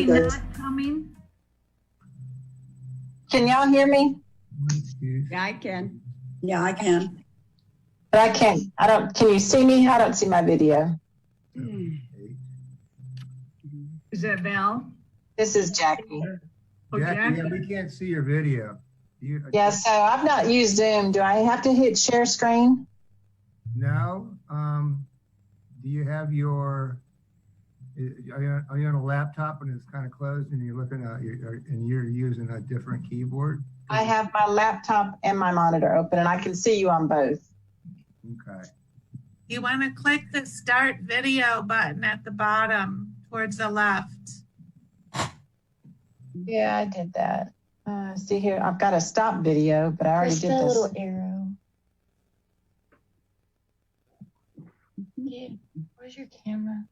he not coming? Can y'all hear me? Yeah, I can. Yeah, I can. But I can't. Can you see me? I don't see my video. Is that Val? This is Jackie. Oh, Jackie, Jackie. we can't see your video. Yeah, so I've not used Zoom. Do I have to hit share screen? No. Do you have are you on a laptop and it's kind of closed and you're looking at and you're using a different keyboard? I have my laptop and my monitor open and I can see you on both. Okay. You want to click the start video button at the bottom towards the left. Yeah, I did that. See here, I've got a stop video, but I already did this. Little arrow. Yeah. Where's your camera?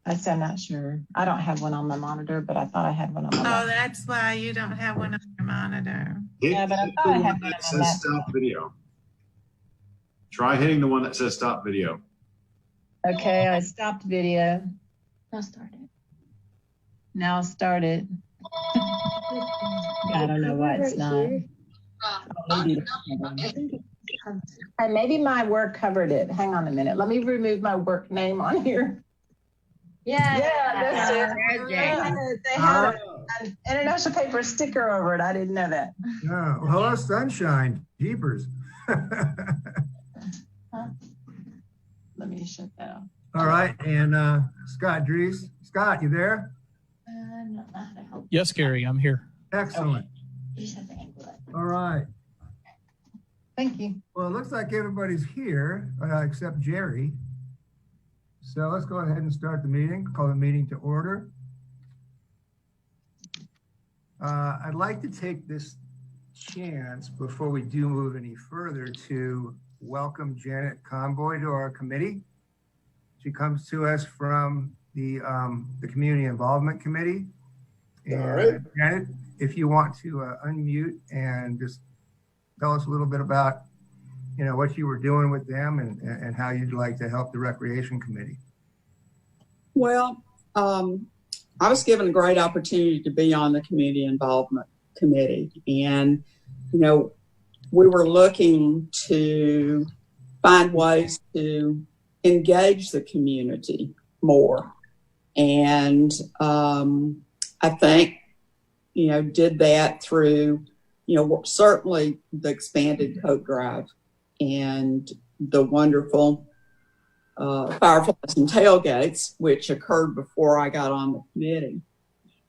I'm not sure. I don't have one on my monitor, but I thought I had one on my Oh, laptop. that's why you don't have one on your monitor. Yeah, but I thought I had one that on says my stop video. Try hitting the one that says stop video. Okay, I stopped video. Now start it. Now start it. I don't know why it's not. Maybe my work covered it. Hang on a minute. Let me remove my work name on here. Yeah. That's it. They had an international paper sticker over it. I didn't know that. No. Well, hello, sunshine. Jeepers. Let me shut that off. All right. And Scott Dries. Scott, you there? I don't know how to help. Yes, Gary, I'm here. Excellent. You just have to angle it. All right. Thank you. Well, it looks like everybody's here except Jerry. So let's go ahead and start the meeting. Call the meeting to order. I'd like to take this chance before we do move any further to welcome Janet Conboy to our committee. She comes to us from the Community Involvement Committee. And all right. Janet, if you want to unmute and just tell us a little bit about, what you were doing with them and how you'd like to help the Recreation Committee. Well, I was given a great opportunity to be on the Community Involvement Committee. And, we were looking to find ways to engage the community more. And I think, did that through, certainly the expanded coat drive and the wonderful fireflies and tailgates, which occurred before I got on the committee.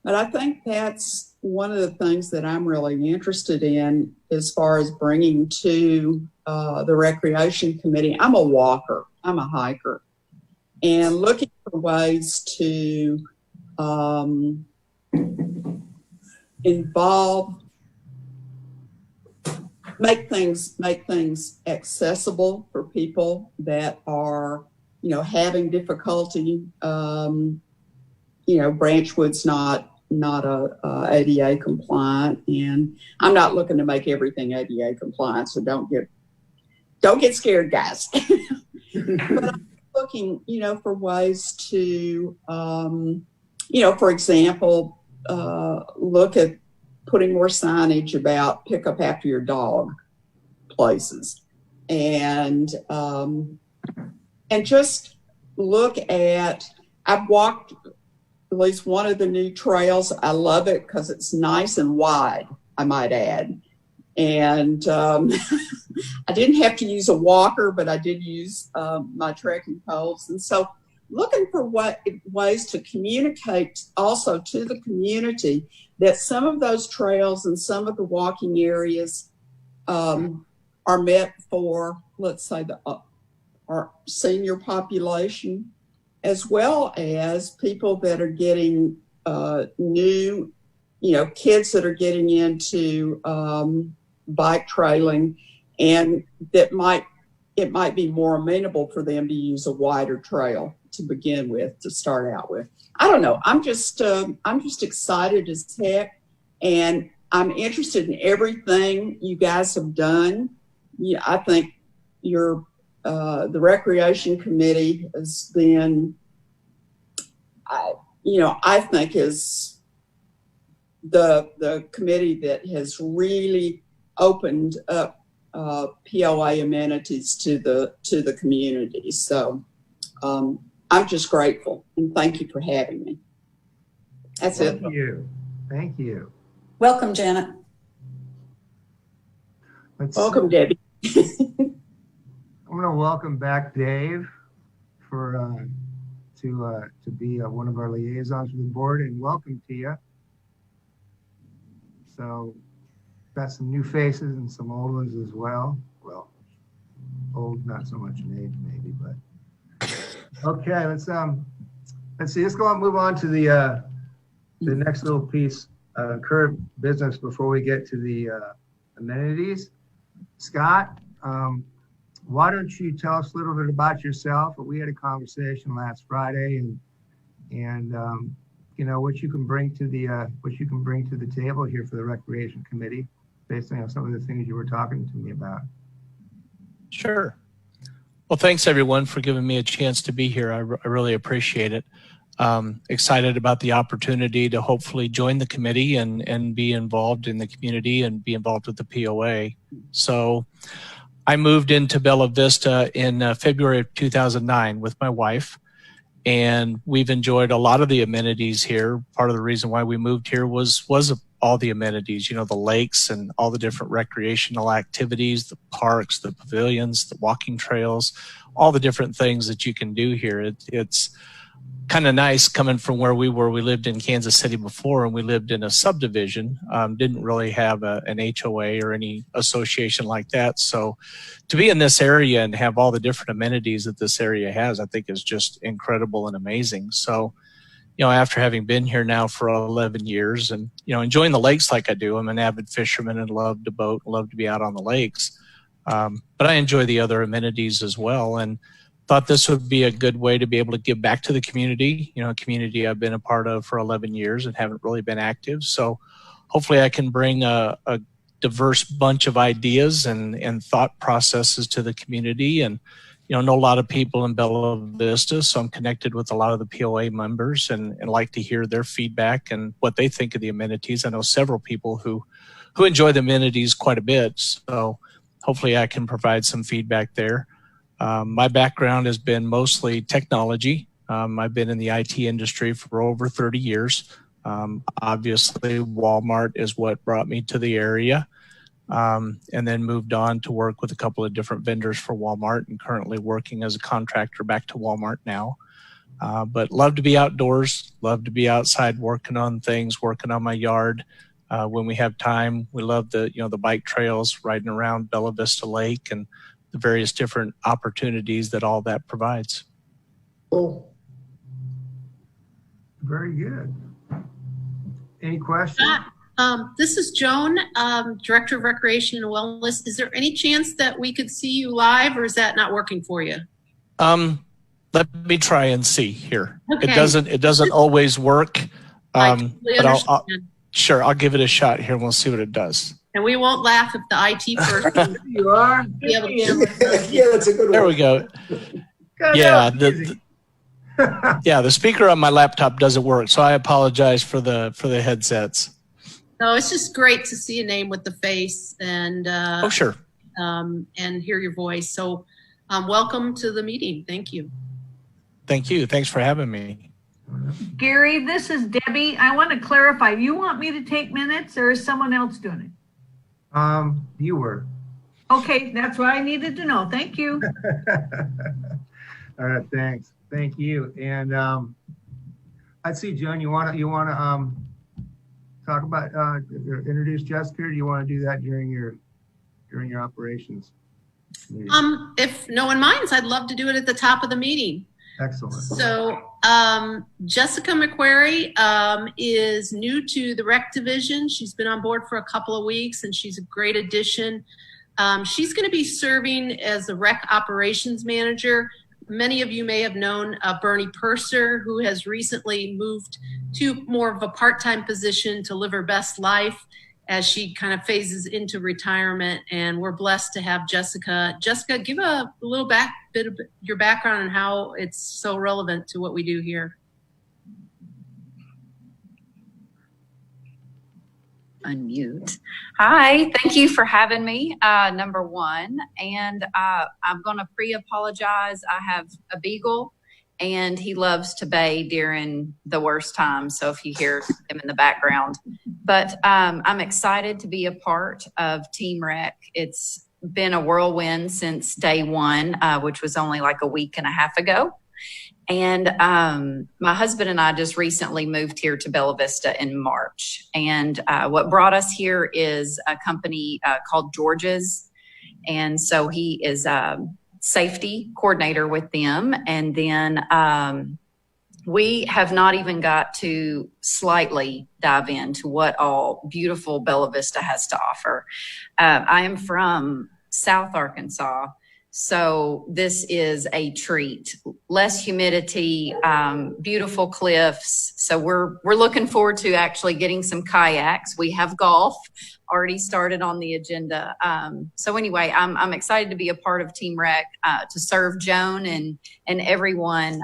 But I think that's one of the things that I'm really interested in as far as bringing to the Recreation Committee. I'm a walker, I'm a hiker, and looking for ways to make things accessible for people that are, having difficulty. Branchwood's not a ADA compliant, and I'm not looking to make everything ADA compliant, so don't get scared, guys. But I'm looking, for ways to, for example, look at putting more signage about pick up after your dog places, and just look at. I've walked at least one of the new trails. I love it because it's nice and wide, I might add. And I didn't have to use a walker, but I did use my trekking poles. And so looking for ways to communicate also to the community that some of those trails and some of the walking areas are meant for, let's say, our senior population, as well as people that are getting new, kids that are getting into bike trailing, and that it might be more amenable for them to use a wider trail to begin with, to start out with. I don't know. I'm just excited as heck, and I'm interested in everything you guys have done. Yeah, I think the Recreation Committee has been, I think is the committee that has really opened up POA amenities to the community. So I'm just grateful, and thank you for having me. That's it. Thank you. Thank you. Welcome, Janet. Welcome, Debbie. I'm going to welcome back Dave for to be one of our liaisons for the board, and welcome Tia. So got some new faces and some old ones as well. Well, old not so much in age maybe, but okay. Let's see. Let's go and move on to the next little piece, current business before we get to the amenities. Scott, why don't you tell us a little bit about yourself? We had a conversation last Friday, and you know what you can bring to the table here for the Recreation Committee, based on some of the things you were talking to me about. Sure. Well, thanks everyone for giving me a chance to be here. I really appreciate it. Excited about the opportunity to hopefully join the committee and be involved in the community and be involved with the POA. So I moved into Bella Vista in February of 2009 with my wife, and we've enjoyed a lot of the amenities here. Part of the reason why we moved here was all the amenities, you know, the lakes and all the different recreational activities, the parks, the pavilions, the walking trails, all the different things that you can do here. It's kind of nice coming from where we were. We lived in Kansas City before, and we lived in a subdivision, didn't really have an HOA or any association like that. So to be in this area and have all the different amenities that this area has, I think is just incredible and amazing. So, you know, after having been here now for 11 years and, you know, enjoying the lakes like I do, I'm an avid fisherman and love to boat, love to be out on the lakes. But I enjoy the other amenities as well. And thought this would be a good way to be able to give back to the community, you know, a community I've been a part of for 11 years and haven't really been active. So hopefully I can bring a diverse bunch of ideas and thought processes to the community. And, you know a lot of people in Bella Vista, so I'm connected with a lot of the POA members and like to hear their feedback and what they think of the amenities. I know several people who enjoy the amenities quite a bit. So hopefully I can provide some feedback there. My background has been mostly technology. I've been in the IT industry for over 30 years. Obviously, Walmart is what brought me to the area, and then moved on to work with a couple of different vendors for Walmart and currently working as a contractor back to Walmart now. But love to be outdoors, love to be outside working on things, working on my yard. When we have time, we love the bike trails, riding around Bella Vista Lake and the various different opportunities that all that provides. Cool. Very good. Any questions? This is Joan, Director of Recreation and Wellness. Is there any chance that we could see you live, or is that not working for you? Let me try and see here. Okay. It doesn't always work. I totally understand. Sure, I'll give it a shot here and we'll see what it does. And we won't laugh if the IT person You are? be able to. Yeah, that's a good one. There we go. Yeah, the speaker on my laptop doesn't work, so I apologize for the headsets. No, it's just great to see a name with the face and Oh, sure. and hear your voice. So welcome to the meeting. Thank you. Thank you. Thanks for having me. Gary, this is Debbie. I want to clarify. You want me to take minutes or is someone else doing it? You were. Okay, that's what I needed to know. Thank you. All right, thanks. Thank you. And I see, Joan, you want to talk about introduce Jessica, or do you want to do that during your operations meeting? If no one minds, I'd love to do it at the top of the meeting. Excellent. So Jessica Mcquarrie is new to the rec division. She's been on board for a couple of weeks and she's a great addition. She's going to be serving as the rec operations manager. Many of you may have known Bernie Purser, who has recently moved to more of a part-time position to live her best life as she kind of phases into retirement. And we're blessed to have Jessica. Jessica, give a little bit of your background and how it's so relevant to what we do here. unmute. Hi, thank you for having me, number one. And I'm going to pre-apologize. I have a beagle and he loves to bay during the worst times. So if you hear him in the background, but I'm excited to be a part of Team Rec. It's been a whirlwind since day one, which was only like a week and a half ago. And my husband and I just recently moved here to Bella Vista in March. And what brought us here is a company called George's. And so he is a safety coordinator with them. And then we have not even got to slightly dive into what all beautiful Bella Vista has to offer. I am from South Arkansas. So this is a treat. Less humidity, beautiful cliffs. So we're looking forward to actually getting some kayaks. We have golf already started on the agenda. So anyway, I'm excited to be a part of Team Rec, to serve Joan and everyone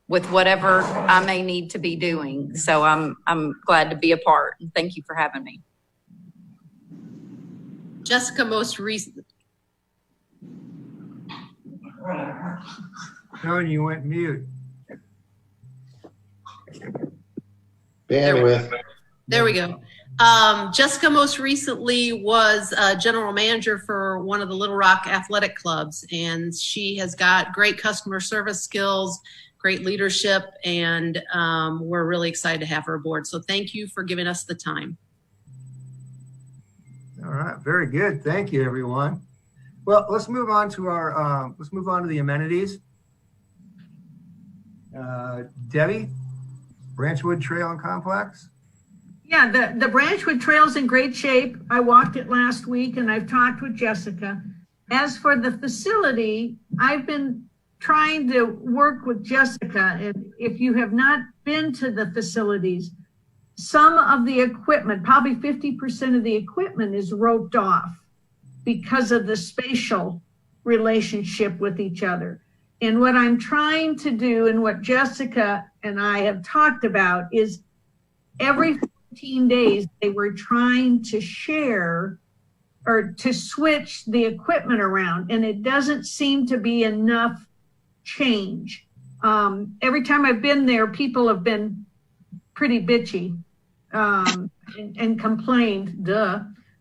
with whatever I may need to be doing. So I'm glad to be a part. Thank you for having me. Jessica, most recent. Joan, you went mute. Bandwidth. There we go. Jessica most recently was general manager for one of the Little Rock athletic clubs, and she has got great customer service skills, great leadership, and we're really excited to have her aboard. So thank you for giving us the time. All right, very good. Thank you, everyone. Well, let's move on to the amenities. Debbie, Branchwood Trail and Complex. Yeah, the Branchwood Trail's in great shape. I walked it last week and I've talked with Jessica. As for the facility, I've been trying to work with Jessica. And if you have not been to the facilities, some of the equipment, probably 50% of the equipment is roped off because of the spatial relationship with each other. And what I'm trying to do, and what Jessica and I have talked about, is every 14 days they were trying to share or to switch the equipment around, and it doesn't seem to be enough change. Every time I've been there, people have been pretty bitchy and complained,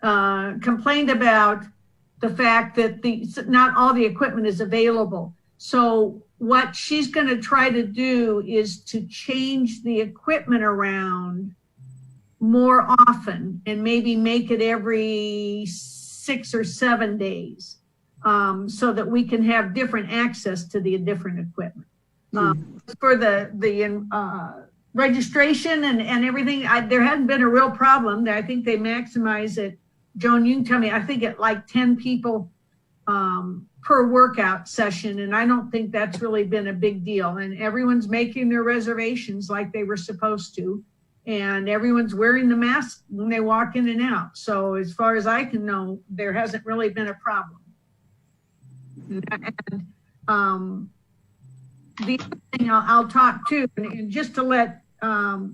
complained about the fact that not all the equipment is available. So what she's going to try to do is to change the equipment around more often and maybe make it every 6 or 7 days, so that we can have different access to the different equipment. For the registration and everything, there hadn't been a real problem. I think they maximize it. Joan, you can tell me, I think at like 10 people per workout session, and I don't think that's really been a big deal. And everyone's making their reservations like they were supposed to, and everyone's wearing the mask when they walk in and out. So as far as I can know, there hasn't really been a problem. And the other thing I'll talk to, and just to let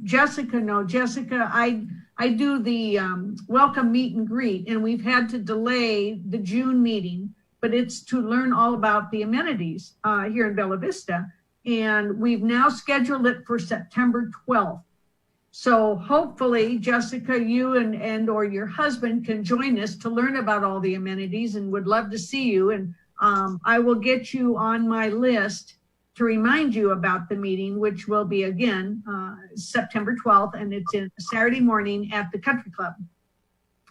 Jessica know, Jessica, I do the welcome meet and greet, and we've had to delay the June meeting, but it's to learn all about the amenities here in Bella Vista. And we've now scheduled it for September 12th. So hopefully, Jessica, you and or your husband can join us to learn about all the amenities, and would love to see you. And I will get you on my list to remind you about the meeting, which will be again September 12th, and it's in Saturday morning at the Country Club.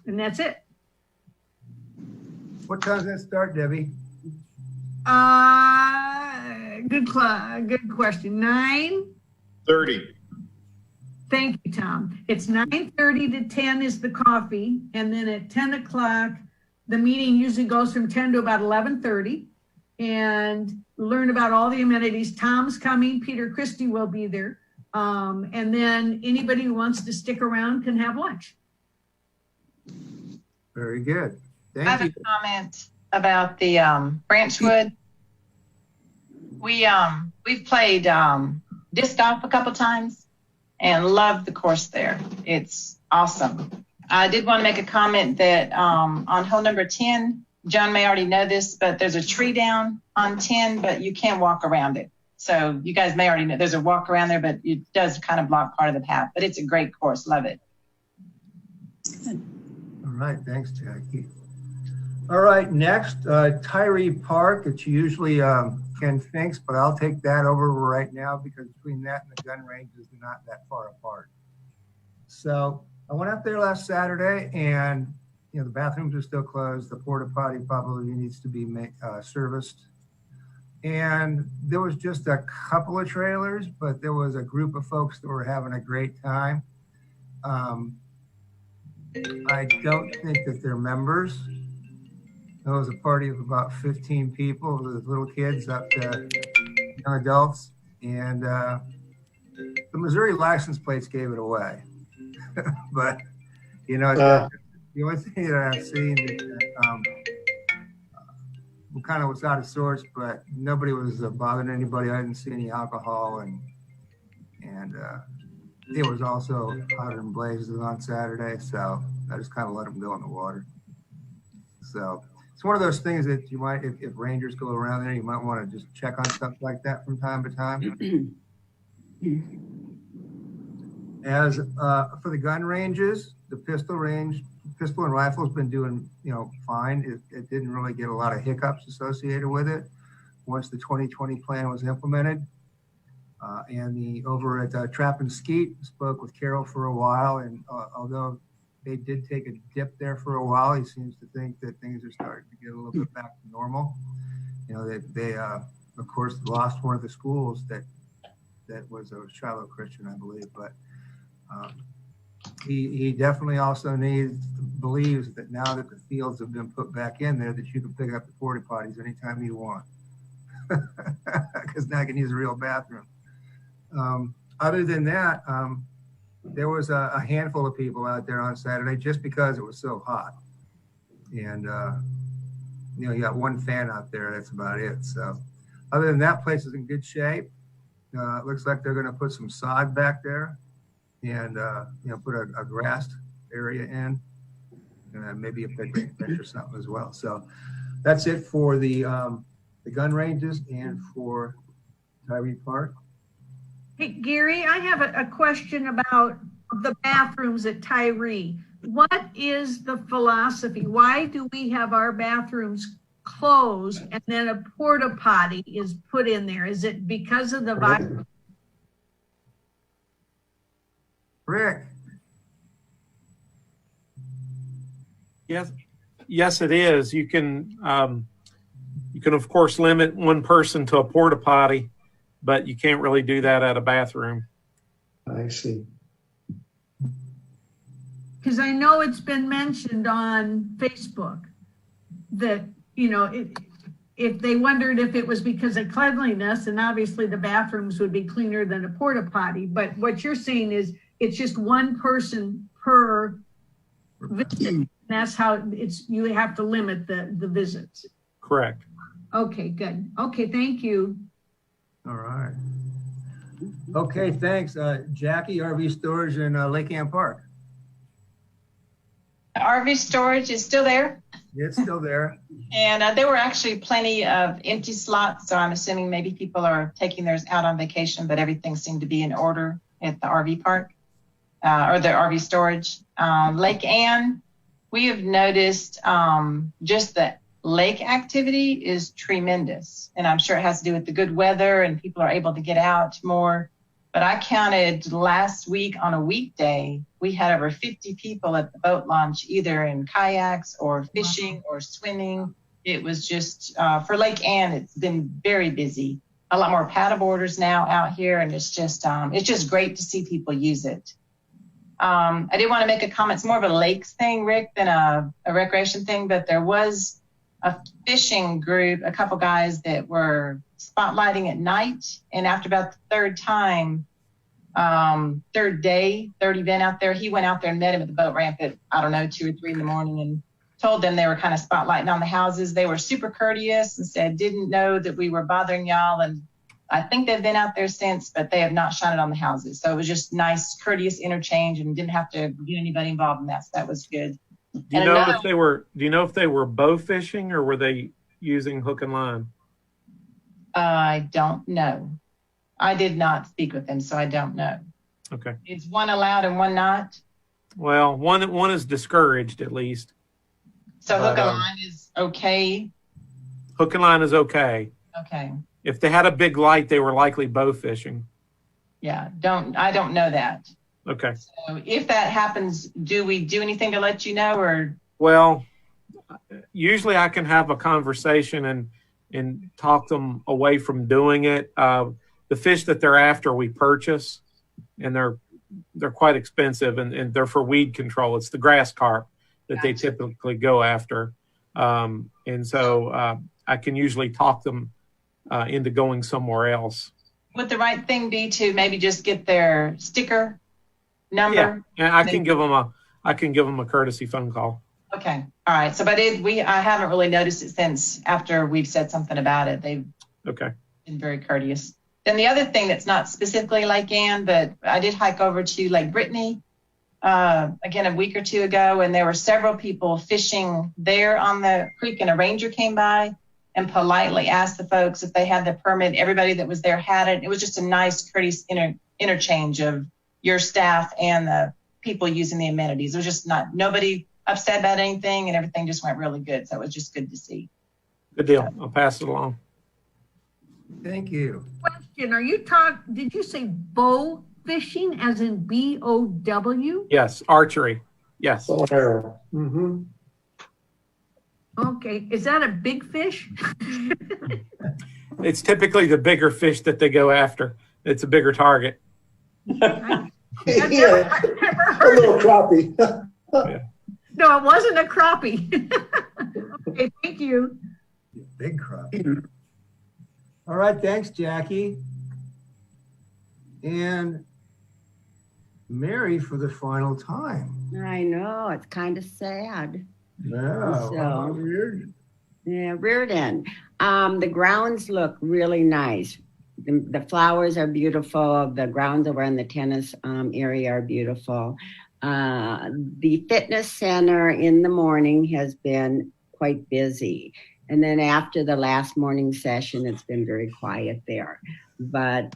And that's it. What time does that start, Debbie? Good question. 9:30. Thank you, Tom. It's 9:30 to 10 is the coffee, and then at 10 o'clock, the meeting usually goes from 10 to about 11:30, and learn about all the amenities. Tom's coming, Peter Christie will be there, and then anybody who wants to stick around can have lunch. Very good. I have a comment about the Branchwood. We've played disc golf a couple times and loved the course there. It's awesome. I did want to make a comment that on hole number 10, John may already know this, but there's a tree down on 10, but you can't walk around it. So you guys may already know there's a walk around there, but it does kind of block part of the path. But it's a great course. Love it. All right, thanks, Jackie. All right, next, Tyree Park. It's usually Ken Finks, but I'll take that over right now because between that and the gun ranges, they're not that far apart. So I went out there last Saturday, and the bathrooms are still closed. The porta potty probably needs to be serviced. And there was just a couple of trailers, but there was a group of folks that were having a great time. I don't think that they're members. There was a party of about 15 people, with little kids up to young adults. And the Missouri license plates gave it away. But, the only thing that I've seen that kind of was out of sorts, but nobody was bothering anybody. I didn't see any alcohol, and it was also hotter than blazes on Saturday, so I just kind of let them go in the water. So it's one of those things that you might, if rangers go around there, you might want to just check on stuff like that from time to time. As for the gun ranges, the pistol and rifle has been doing, fine. It didn't really get a lot of hiccups associated with it once the 2020 plan was implemented. And over at Trap and Skeet, spoke with Carol for a while, and although they did take a dip there for a while, he seems to think that things are starting to get a little bit back to normal. They of course lost one of the schools that was a Shiloh Christian, I believe, but he definitely also believes that now that the fields have been put back in there, that you can pick up the porta potties anytime you want, because now you can use a real bathroom. Other than that, there was a handful of people out there on Saturday just because it was so hot. And, you got one fan out there, that's about it. So other than that, place is in good shape. It looks like they're going to put some sod back there and, put a grassed area in, and maybe a picnic bench or something as well. So that's it for the gun ranges and for Tyree Park. Hey, Gary, I have a question about the bathrooms at Tyree. What is the philosophy? Why do we have our bathrooms closed and then a porta potty is put in there? Is it because of the virus? Rick. Yes, it is. You can of course limit one person to a porta potty, but you can't really do that at a bathroom. I see. Because I know it's been mentioned on Facebook that, if they wondered if it was because of cleanliness, and obviously the bathrooms would be cleaner than a porta potty. But what you're saying is it's just one person per visit. That's how you have to limit the visits. Correct. Okay, good. Okay, thank you. All right. Okay, thanks. Jackie, RV storage in Lake Avalon Park. RV storage is still there. It's still there. And there were actually plenty of empty slots. So I'm assuming maybe people are taking theirs out on vacation, but everything seemed to be in order at the RV park or the RV storage. Lake Ann, we have noticed just the lake activity is tremendous. And I'm sure it has to do with the good weather and people are able to get out more. But I counted last week on a weekday, we had over 50 people at the boat launch, either in kayaks or fishing or swimming. It was just, for Lake Ann, it's been very busy. A lot more paddleboarders now out here, and it's just great to see people use it. I did want to make a comment. It's more of a lakes thing, Rick, than a recreation thing, but there was a fishing group, a couple guys that were spotlighting at night. And after about the third event out there, he went out there and met him at the boat ramp at, 2 or 3 in the morning and told them they were kind of spotlighting on the houses. They were super courteous and said, didn't know that we were bothering y'all. And I think they've been out there since, but they have not shined it on the houses. So it was just nice, courteous interchange, and didn't have to get anybody involved in that. So that was good. Do you know if they were bow fishing or were they using hook and line? I don't know. I did not speak with them, so I don't know. Okay. Is one allowed and one not? Well, one is discouraged at least. So hook and line is okay. Hook and line is okay. Okay. If they had a big light, they were likely bow fishing. Yeah. I don't know that. Okay. So if that happens, do we do anything to let you know, or? Well, usually I can have a conversation and talk them away from doing it. The fish that they're after, we purchase, and they're quite expensive, and they're for weed control. It's the grass carp that they typically go after. And so I can usually talk them into going somewhere else. Would the right thing be to maybe just get their sticker number? Yeah, I can give them a courtesy phone call. Okay. All right. So, but I haven't really noticed it since after we've said something about it. They've been very courteous. Then the other thing that's not specifically Lake Ann, but I did hike over to Lake Brittany again a week or two ago, and there were several people fishing there on the creek, and a ranger came by and politely asked the folks if they had the permit. Everybody that was there had it. It was just a nice, courteous interchange of your staff and the people using the amenities. It was just nobody upset about anything, and everything just went really good. So it was just good to see. Good deal. I'll pass it along. Thank you. Question, did you say bow fishing as in BOW? Yes, archery. Yes. Mm-hmm. Okay, is that a big fish? It's typically the bigger fish that they go after. It's a bigger target. I've never heard a little crappie. Yeah. No, it wasn't a crappie. Okay, thank you. Big crappie. All right, thanks, Jackie. And Mary for the final time. I know, it's kind of sad. No, So- weird. Yeah, Reardon. The grounds look really nice. The flowers are beautiful. The grounds over in the tennis area are beautiful. The fitness center in the morning has been quite busy. And then after the last morning session, it's been very quiet there. But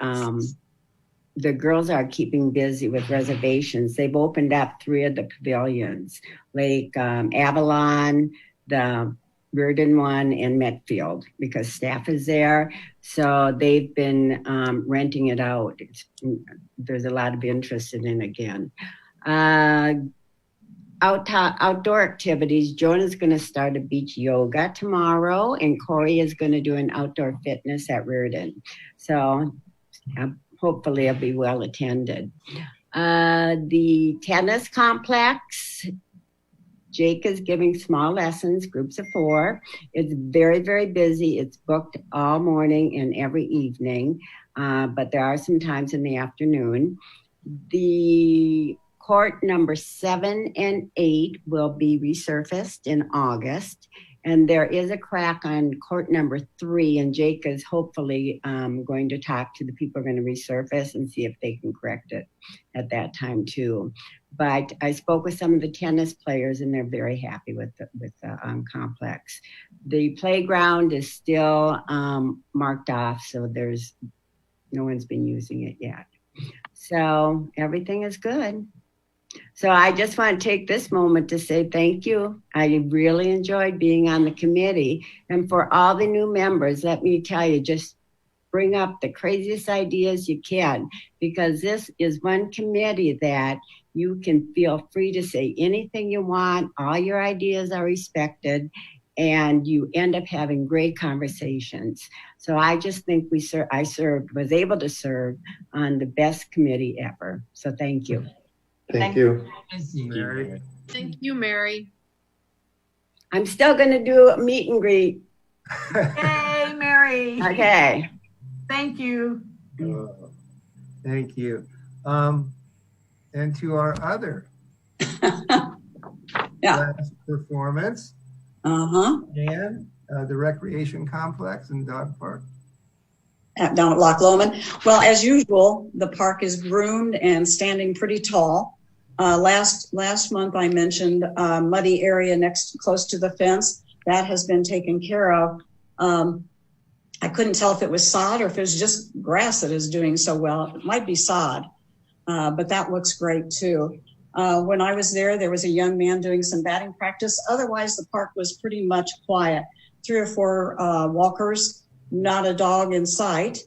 the girls are keeping busy with reservations. They've opened up 3 of the pavilions, Lake Avalon, the Reardon one, and Metfield, because staff is there. So they've been renting it out. There's a lot of interest in it again. Outdoor activities. Jonah's going to start a beach yoga tomorrow, and Corey is going to do an outdoor fitness at Reardon. So hopefully it'll be well attended. The tennis complex, Jake is giving small lessons, groups of 4. It's very, very busy. It's booked all morning and every evening, but there are some times in the afternoon. The court number 7 and 8 will be resurfaced in August. And there is a crack on court number 3, and Jake is hopefully going to talk to the people who are going to resurface and see if they can correct it at that time too. But I spoke with some of the tennis players, and they're very happy with the complex. The playground is still marked off, so no one's been using it yet. So everything is good. So I just want to take this moment to say thank you. I really enjoyed being on the committee. And for all the new members, let me tell you, just bring up the craziest ideas you can, because this is one committee that you can feel free to say anything you want. All your ideas are respected, and you end up having great conversations. So I just think was able to serve on the best committee ever. So thank you. Thank you. Mary. Thank you, Mary. I'm still going to do a meet and greet. Hey, Mary. Okay. Thank you. Thank you. And to our other last performance, and the recreation complex and dog park. down at Loch Lomond. Well, as usual, the park is groomed and standing pretty tall. Last month I mentioned a muddy area close to the fence. That has been taken care of. I couldn't tell if it was sod or if it was just grass that is doing so well. It might be sod, but that looks great too. When I was there was a young man doing some batting practice. Otherwise, the park was pretty much quiet. 3 or 4 walkers, not a dog in sight.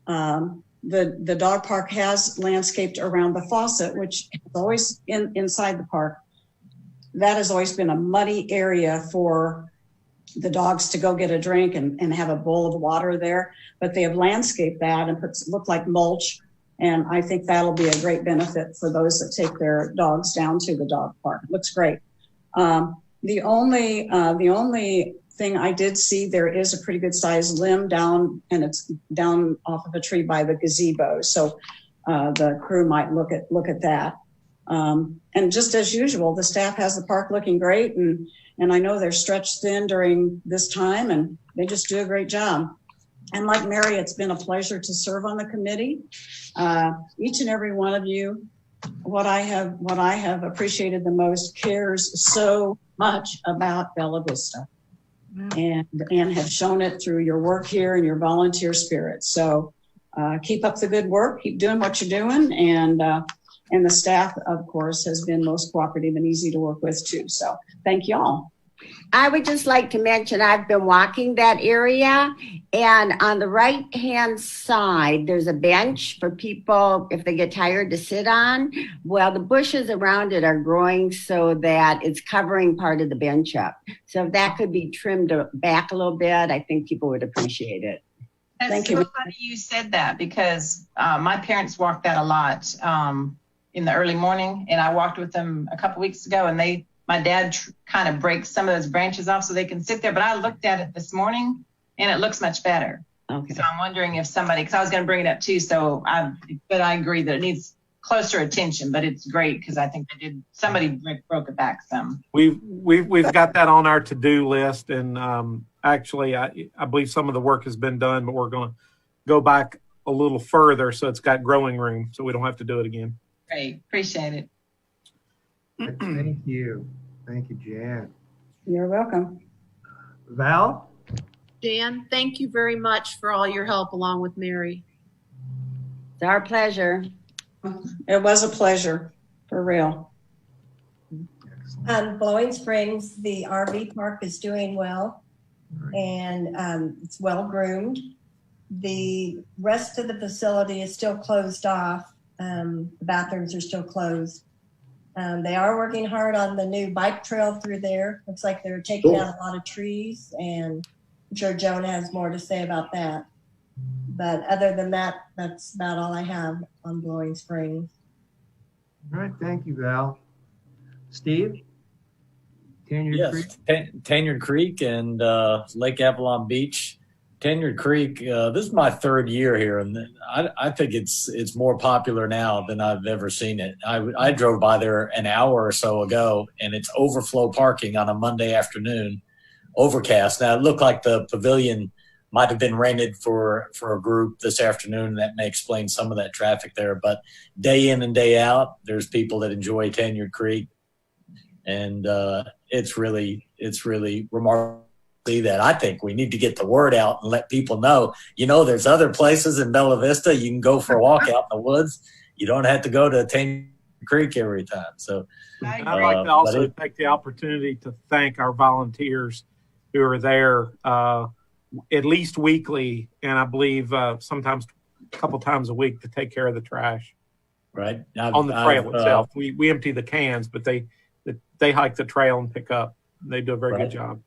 The dog park has landscaped around the faucet, which is always inside the park. That has always been a muddy area for the dogs to go get a drink and have a bowl of water there. But they have landscaped that and look like mulch. And I think that'll be a great benefit for those that take their dogs down to the dog park. It looks great. The only thing I did see, there is a pretty good sized limb down, and it's down off of a tree by the gazebo. So the crew might look at that. And just as usual, the staff has the park looking great, and I know they're stretched thin during this time, and they just do a great job. And like Mary, it's been a pleasure to serve on the committee. Each and every one of you, what I have appreciated the most, cares so much about Bella Vista, and have shown it through your work here and your volunteer spirit. So keep up the good work, keep doing what you're doing, and the staff, of course, has been most cooperative and easy to work with too. So thank you all. I would just like to mention I've been walking that area, and on the right-hand side, there's a bench for people, if they get tired, to sit on. Well, the bushes around it are growing so that it's covering part of the bench up. So if that could be trimmed back a little bit, I think people would appreciate it. That's so funny you said that, because my parents walked that a lot in the early morning, and I walked with them a couple weeks ago, and my dad kind of breaks some of those branches off so they can sit there. But I looked at it this morning, and it looks much better. Okay. So I'm wondering if somebody, because I was going to bring it up too. But I agree that it needs closer attention. But it's great because I think somebody broke it back some. We've got that on our to-do list, and actually, I believe some of the work has been done, but we're going to go back a little further so it's got growing room, so we don't have to do it again. Great, appreciate it. Thank you. Thank you, Jan. You're welcome. Val? Jan, thank you very much for all your help along with Mary. It's our pleasure. It was a pleasure, for real. Blowing Springs, the RV park is doing well, and it's well groomed. The rest of the facility is still closed off. The bathrooms are still closed. They are working hard on the new bike trail through there. Looks like they're taking down a lot of trees, and I'm sure Joan has more to say about that. But other than that, that's about all I have on Blowing Springs. All right, thank you, Val. Steve? Tenured Creek? Tenured Creek and Lake Avalon Beach. Tenured Creek, this is my 3rd year here, and I think it's more popular now than I've ever seen it. I drove by there an hour or so ago, and it's overflow parking on a Monday afternoon, overcast. Now, it looked like the pavilion might have been rented for a group this afternoon, and that may explain some of that traffic there. But day in and day out, there's people that enjoy Tenured Creek, and it's really remarkable. That I think we need to get the word out and let people know, there's other places in Bella Vista you can go for a walk out in the woods. You don't have to go to Tenured Creek every time. So I'd like to also take the opportunity to thank our volunteers who are there at least weekly, and I believe sometimes a couple times a week, to take care of the trash. Right. On the trail itself. We empty the cans, but they hike the trail and pick up. They do a very good job.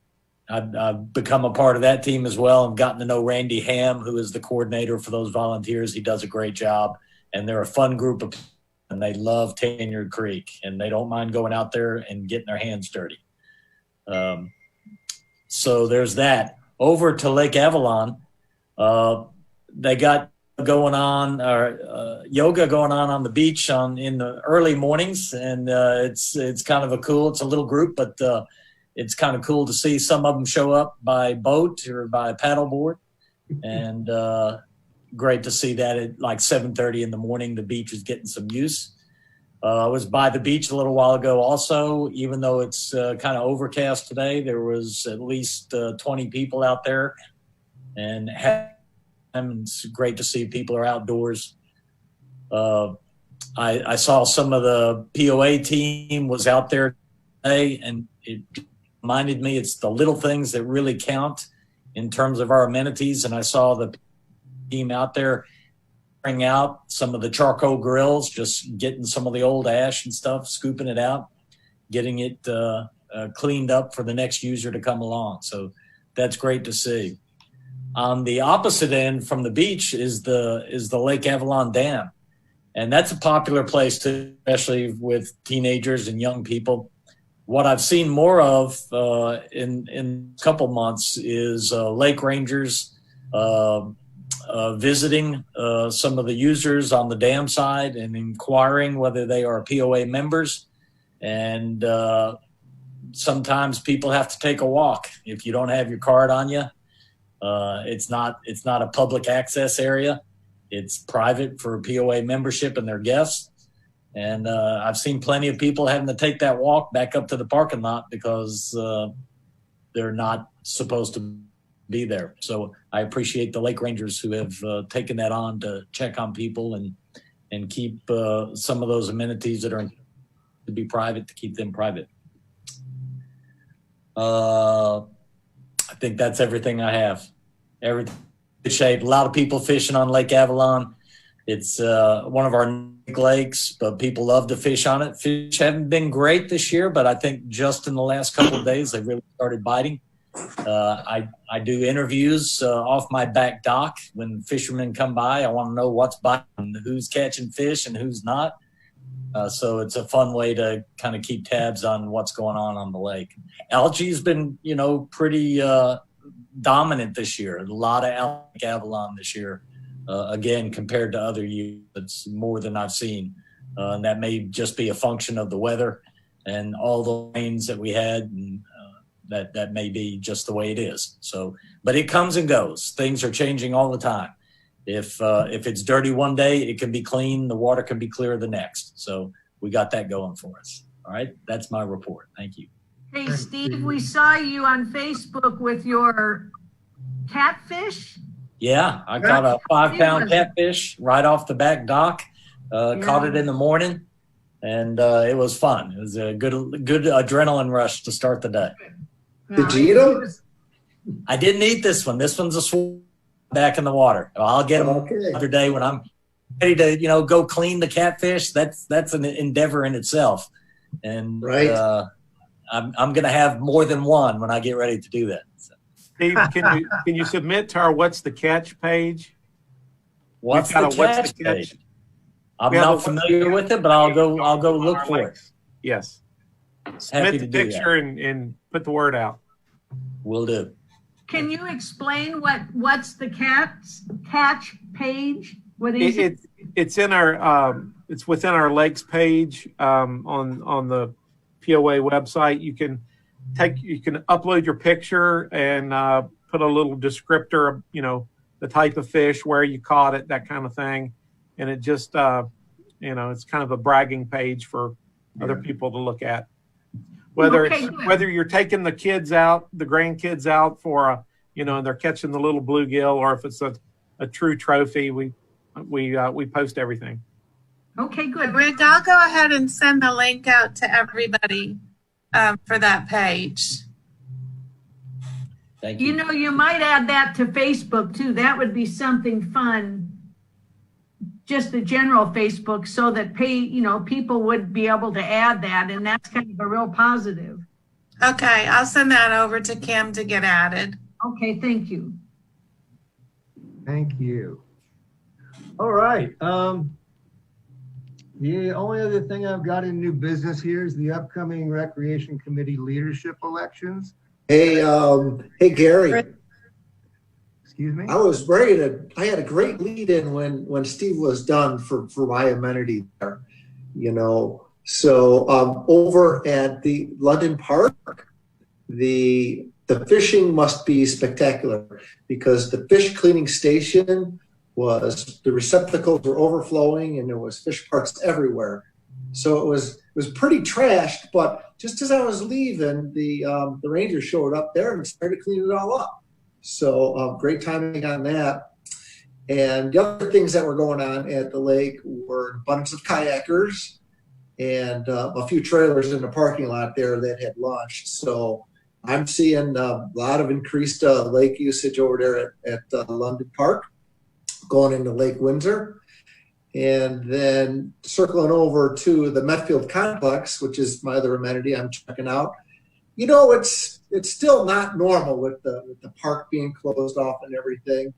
I've become a part of that team as well. I've gotten to know Randy Ham, who is the coordinator for those volunteers. He does a great job, and they're a fun group of people, and they love Tenured Creek, and they don't mind going out there and getting their hands dirty. So there's that. Over to Lake Avalon, they got going on yoga going on the beach in the early mornings, and it's kind of it's a little group, but it's kind of cool to see some of them show up by boat or by paddleboard, and great to see that at like 7:30 in the morning, the beach is getting some use. I was by the beach a little while ago also, even though it's kind of overcast today, there was at least 20 people out there, and it's great to see people are outdoors. I saw some of the POA team was out there today, and it reminded me it's the little things that really count in terms of our amenities. And I saw the team out there bring out some of the charcoal grills, just getting some of the old ash and stuff, scooping it out, getting it cleaned up for the next user to come along. So that's great to see. On the opposite end from the beach is the Lake Avalon Dam. And that's a popular place too, especially with teenagers and young people. What I've seen more of in a couple months is lake rangers visiting some of the users on the dam side and inquiring whether they are POA members. And sometimes people have to take a walk if you don't have your card on you. It's not a public access area. It's private for POA membership and their guests. And I've seen plenty of people having to take that walk back up to the parking lot because they're not supposed to be there. So I appreciate the lake rangers who have taken that on to check on people and keep some of those amenities that are to be private, to keep them private. I think that's everything I have. Everything in good shape. A lot of people fishing on Lake Avalon. It's one of our lakes, but people love to fish on it. Fish haven't been great this year, but I think just in the last couple of days, they've really started biting. I do interviews off my back dock when fishermen come by. I want to know what's biting, who's catching fish and who's not. So it's a fun way to kind of keep tabs on what's going on the lake. Algae's been, pretty dominant this year. A lot of Lake Avalon this year. Again, compared to other years, it's more than I've seen. And that may just be a function of the weather and all the rains that we had. And that may be just the way it is. So, but it comes and goes. Things are changing all the time. If it's dirty one day, it can be clean. The water can be clear the next. So we got that going for us. All right. That's my report. Thank you. Hey, Steve, we saw you on Facebook with your catfish. Yeah, I caught a 5-pound catfish right off the back dock. Caught it in the morning, and it was fun. It was a good adrenaline rush to start the day. Did you eat them? I didn't eat this one. This one's a swim back in the water. I'll get them another day when I'm ready to, go clean the catfish. That's an endeavor in itself, and I'm going to have more than one when I get ready to do that. So. Steve, can you submit to our What's the Catch page? What's the catch page? I'm not familiar with it, but I'll go look for it. Yes. Submit the picture and put the word out. Will do. Can you explain what's the catch page? What is it? It's in our it's within our lakes page on the POA website. You can upload your picture and put a little descriptor of, the type of fish, where you caught it, that kind of thing. And it just, it's kind of a bragging page for other people to look at. Whether you're taking the kids out, the grandkids out for, and they're catching the little bluegill, or if it's a true trophy, we post everything. Okay, good. Rick, I'll go ahead and send the link out to everybody for that page. Thank you. You might add that to Facebook too. That would be something fun. Just the general Facebook, so that people would be able to add that, and that's kind of a real positive. Okay, I'll send that over to Kim to get added. Okay, thank you. Thank you. All right. The only other thing I've got in new business here is the upcoming Recreation Committee leadership elections. Hey, Gary. Excuse me? I had a great lead in when Steve was done for my amenity there, So over at the London Park, the fishing must be spectacular, because the fish cleaning station was the receptacles were overflowing and there was fish parts everywhere. So it was pretty trashed, but just as I was leaving, the ranger showed up there and started cleaning it all up. So great timing on that. And the other things that were going on at the lake were an abundance of kayakers and a few trailers in the parking lot there that had launched. So I'm seeing a lot of increased lake usage over there at London Park, going into Lake Windsor. And then circling over to the Metfield Complex, which is my other amenity I'm checking out. You know, it's still not normal with the park being closed off and everything.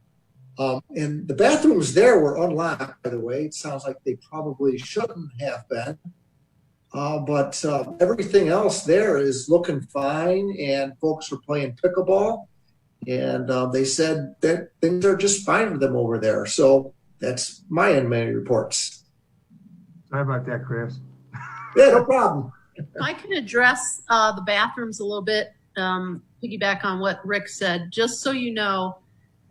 And the bathrooms there were unlocked, by the way. It sounds like they probably shouldn't have been. But everything else there is looking fine, and folks are playing pickleball. And they said that things are just fine with them over there. So that's my amenity reports. Sorry about that, Chris. Yeah, no problem. I can address the bathrooms a little bit, piggyback on what Rick said. Just so you know,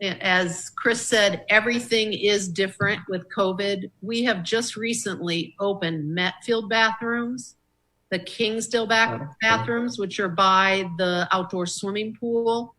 as Chris said, everything is different with COVID. We have just recently opened Metfield bathrooms, the Kingsdale bathrooms, which are by the outdoor swimming pool,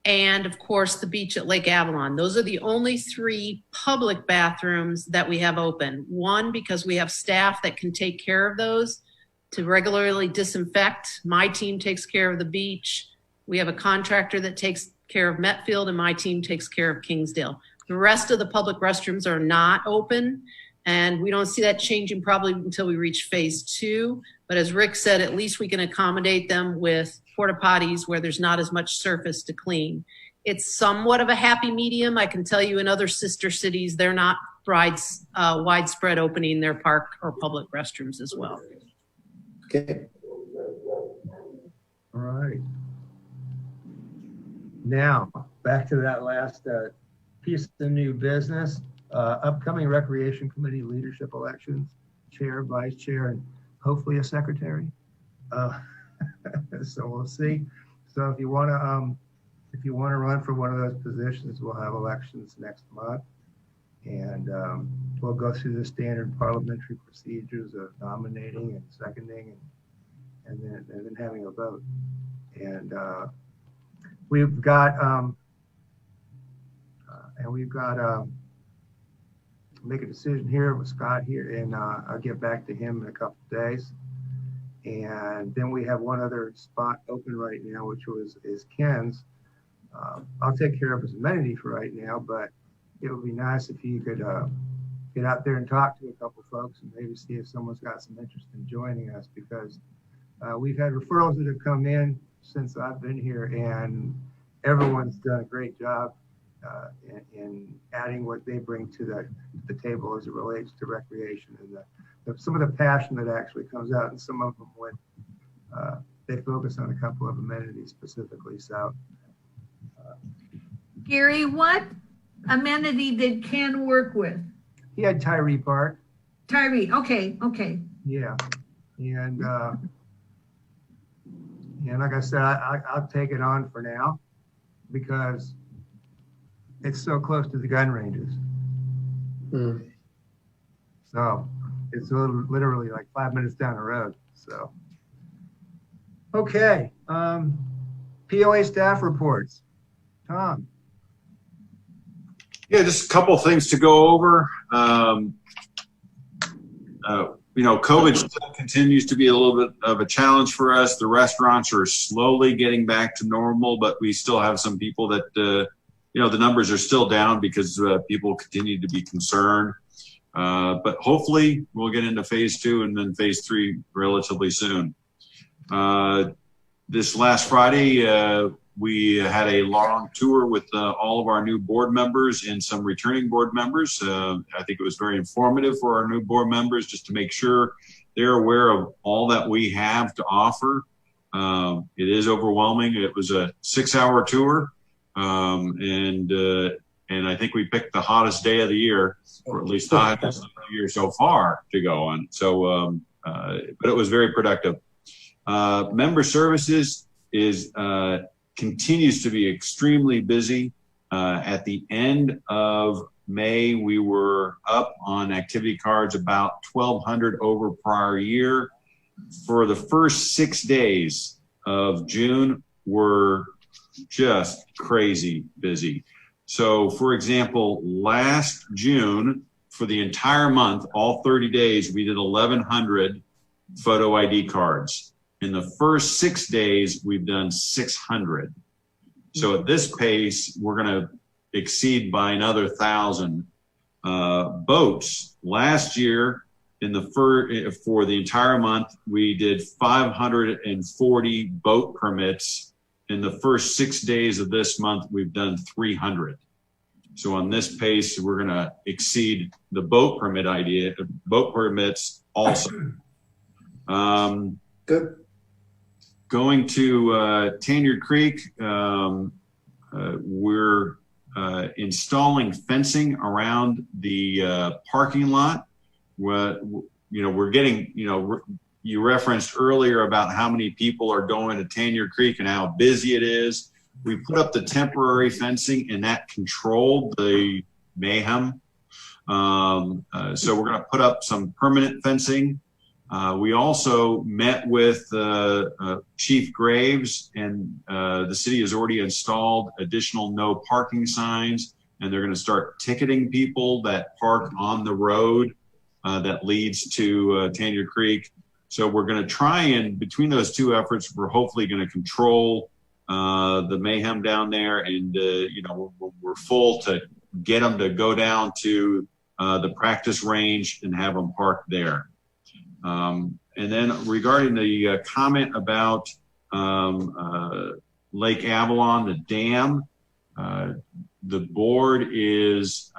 and of course the beach at Lake Avalon. Those are the only 3 public bathrooms that we have open. One, because we have staff that can take care of those to regularly disinfect. My team takes care of the beach. We have a contractor that takes care of Metfield, and my team takes care of Kingsdale. The rest of the public restrooms are not open, and we don't see that changing probably until we reach phase 2. But as Rick said, at least we can accommodate them with porta potties where there's not as much surface to clean. It's somewhat of a happy medium. I can tell you in other sister cities, they're not widespread opening their park or public restrooms as well. Okay. All right. Now, back to that last piece of new business, upcoming Recreation Committee leadership elections, chair, vice chair, and hopefully a secretary. So we'll see. So if you want to run for one of those positions, we'll have elections next month, and we'll go through the standard parliamentary procedures of nominating and seconding, and then having a vote. And we've got make a decision here with Scott here, and I'll get back to him in a couple of days. And then we have one other spot open right now, which is Ken's. I'll take care of his amenity for right now, but it would be nice if you could get out there and talk to a couple folks and maybe see if someone's got some interest in joining us, because we've had referrals that have come in since I've been here, and everyone's done a great job in adding what they bring to the table as it relates to recreation and some of the passion that actually comes out, and some of them when they focus on a couple of amenities specifically. So, Gary, what amenity did Ken work with? He had Tyree Park. Tyree, okay. Yeah, and like I said, I'll take it on for now because it's so close to the gun ranges. So it's literally like 5 minutes down the road. So, okay. POA staff reports. Tom. Yeah, just a couple things to go over. COVID still continues to be a little bit of a challenge for us. The restaurants are slowly getting back to normal, but we still have some people that, the numbers are still down because people continue to be concerned. But hopefully we'll get into phase 2 and then phase 3 relatively soon. This last Friday, we had a long tour with all of our new board members and some returning board members. I think it was very informative for our new board members just to make sure they're aware of all that we have to offer. It is overwhelming. It was a 6-hour tour. And I think we picked the hottest day of the year, or at least the hottest of the year so far to go on. So, but it was very productive. Member services continues to be extremely busy. At the end of May, we were up on activity cards about 1,200 over prior year. For the first 6 days of June, we're just crazy busy. So, for example, last June, for the entire month, all 30 days, we did 1,100 photo ID cards. In the first 6 days, we've done 600. So at this pace, we're going to exceed by another 1,000 boats. Last year, for the entire month, we did 540 boat permits. In the first 6 days of this month, we've done 300. So on this pace, we're going to exceed the boat permits also. Good. Going to Tenured Creek, we're installing fencing around the parking lot. We're getting, you referenced earlier about how many people are going to Tenured Creek and how busy it is. We put up the temporary fencing and that controlled the mayhem. So we're going to put up some permanent fencing. We also met with Chief Graves, and the city has already installed additional no parking signs, and they're going to start ticketing people that park on the road that leads to Tenured Creek. So we're going to try and, between those two efforts, we're hopefully going to control the mayhem down there, and we're full to get them to go down to the practice range and have them parked there. And then regarding the comment about Lake Avalon, the dam, the board is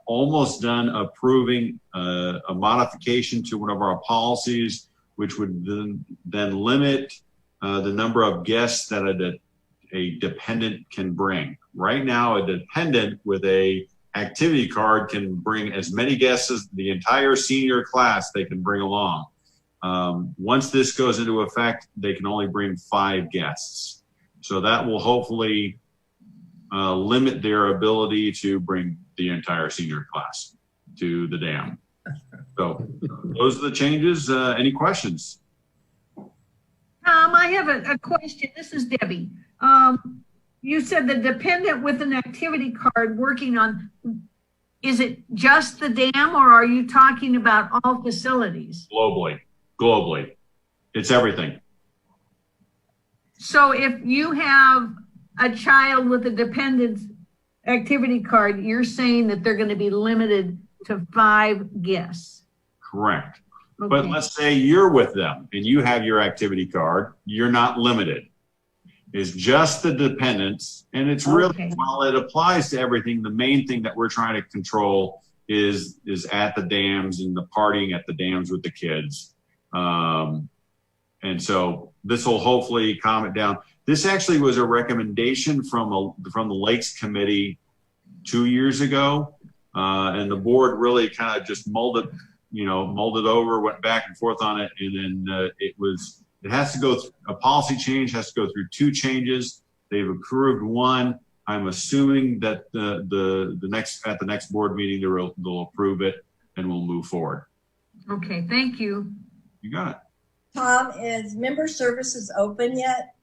almost done approving a modification to one of our policies, which would then limit the number of guests that a dependent can bring. Right now, a dependent with a activity card can bring as many guests as the entire senior class they can bring along. Once this goes into effect, they can only bring 5 guests. So that will hopefully limit their ability to bring the entire senior class to the dam. So those are the changes. Any questions? I have a question. This is Debbie. You said the dependent with an activity card working on, is it just the dam, or are you talking about all facilities? Globally. It's everything. So if you have a child with a dependent activity card, you're saying that they're going to be limited to 5 guests? Correct. Okay. But let's say you're with them and you have your activity card, you're not limited. It's just the dependents, and it's really, while it applies to everything, the main thing that we're trying to control is at the dams and the partying at the dams with the kids. And so this will hopefully calm it down. This actually was a recommendation from the Lakes Committee 2 years ago, and the board really kind of just molded over, went back and forth on it, and then it has to go through a policy change, has to go through 2 changes. They've approved 1. I'm assuming that the next board meeting they'll approve it and we'll move forward. Okay, thank you. You got it. Tom, is member services open yet?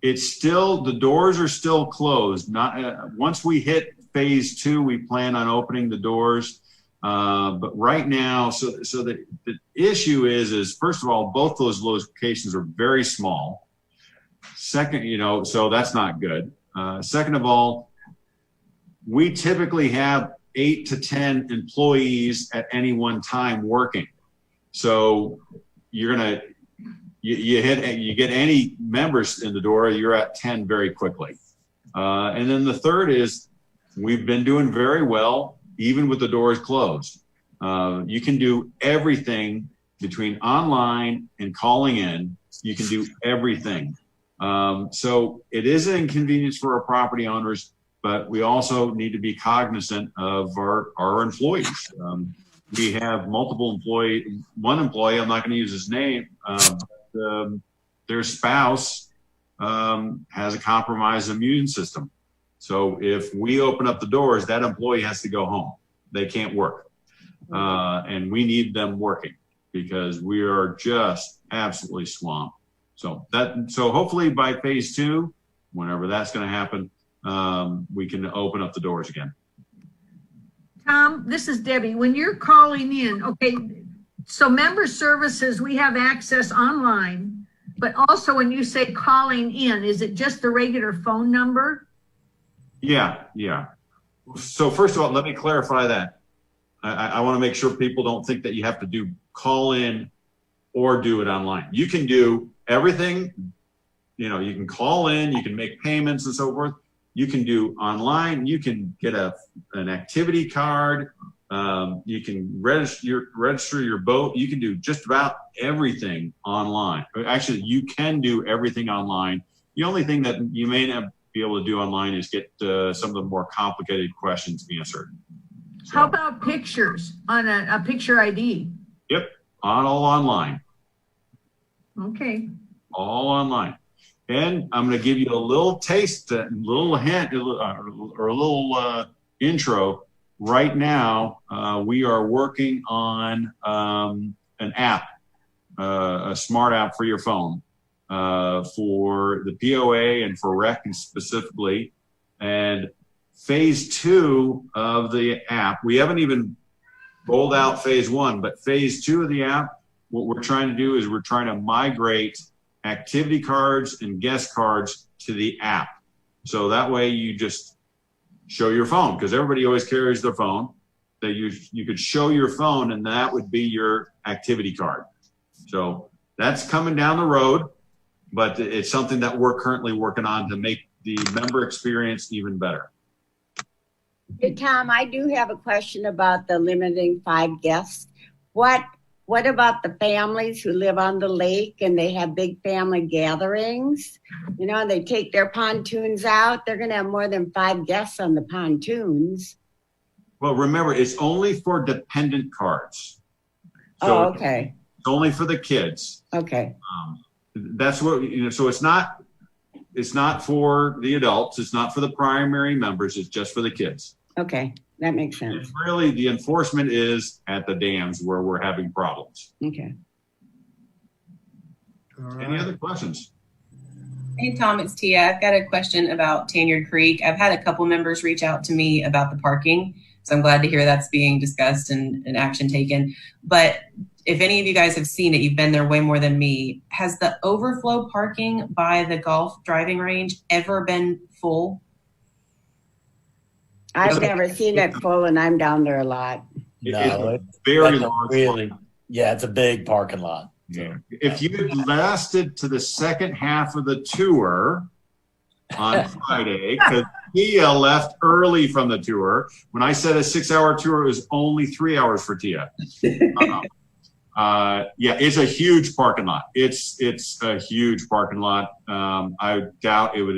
It's still, the doors are still closed. Not once we hit phase 2, we plan on opening the doors. But right now, so the issue is first of all, both those locations are very small. Second, so that's not good. Second of all, we typically have 8 to 10 employees at any one time working. So you get any members in the door, you're at 10 very quickly. And then the third is we've been doing very well, even with the doors closed. You can do everything between online and calling in. You can do everything. So it is an inconvenience for our property owners, but we also need to be cognizant of our employees. We have multiple employees. One employee, I'm not going to use his name, but their spouse has a compromised immune system. So if we open up the doors, that employee has to go home. They can't work. And we need them working because we are just absolutely swamped. So hopefully by phase 2, whenever that's going to happen, we can open up the doors again. Tom, this is Debbie. When you're calling in, okay, so member services, we have access online, but also when you say calling in, is it just the regular phone number? Yeah. So first of all, let me clarify that. I want to make sure people don't think that you have to do call in or do it online. You can do everything. You can call in, you can make payments and so forth. You can do online. You can get an activity card. You can register your boat. You can do just about everything online. Actually, you can do everything online. The only thing that you may not be able to do online is get some of the more complicated questions answered. So, how about pictures on a picture ID? Yep, all online. Okay. All online. And I'm going to give you a little taste, a little hint, or a little intro. Right now, we are working on an app, a smart app for your phone, for the POA and for REC specifically. And phase 2 of the app, we haven't even rolled out phase 1, but phase 2 of the app, what we're trying to do is we're trying to migrate activity cards and guest cards to the app. So that way you just show your phone, because everybody always carries their phone. That you could show your phone and that would be your activity card. So that's coming down the road, but it's something that we're currently working on to make the member experience even better. Hey, Tom, I do have a question about the limiting 5 guests. What about the families who live on the lake and they have big family gatherings? They take their pontoons out. They're going to have more than 5 guests on the pontoons. Well, remember, it's only for dependent cards. So okay. It's only for the kids. Okay. That's what, so it's not for the adults. It's not for the primary members. It's just for the kids. Okay. That makes sense. And really, the enforcement is at the dams where we're having problems. Okay. Any other questions? Hey, Tom, it's Tia. I've got a question about Tenured Creek. I've had a couple members reach out to me about the parking, so I'm glad to hear that's being discussed and action taken. But if any of you guys have seen it, you've been there way more than me. Has the overflow parking by the golf driving range ever been full? I've never seen it full, and I'm down there a lot. No, it's very large. Really, it's a big parking lot. Yeah. If you had lasted to the second half of the tour on Friday, because Tia left early from the tour. When I said a 6-hour tour, it was only 3 hours for Tia. It's a huge parking lot. It's a huge parking lot. I doubt it would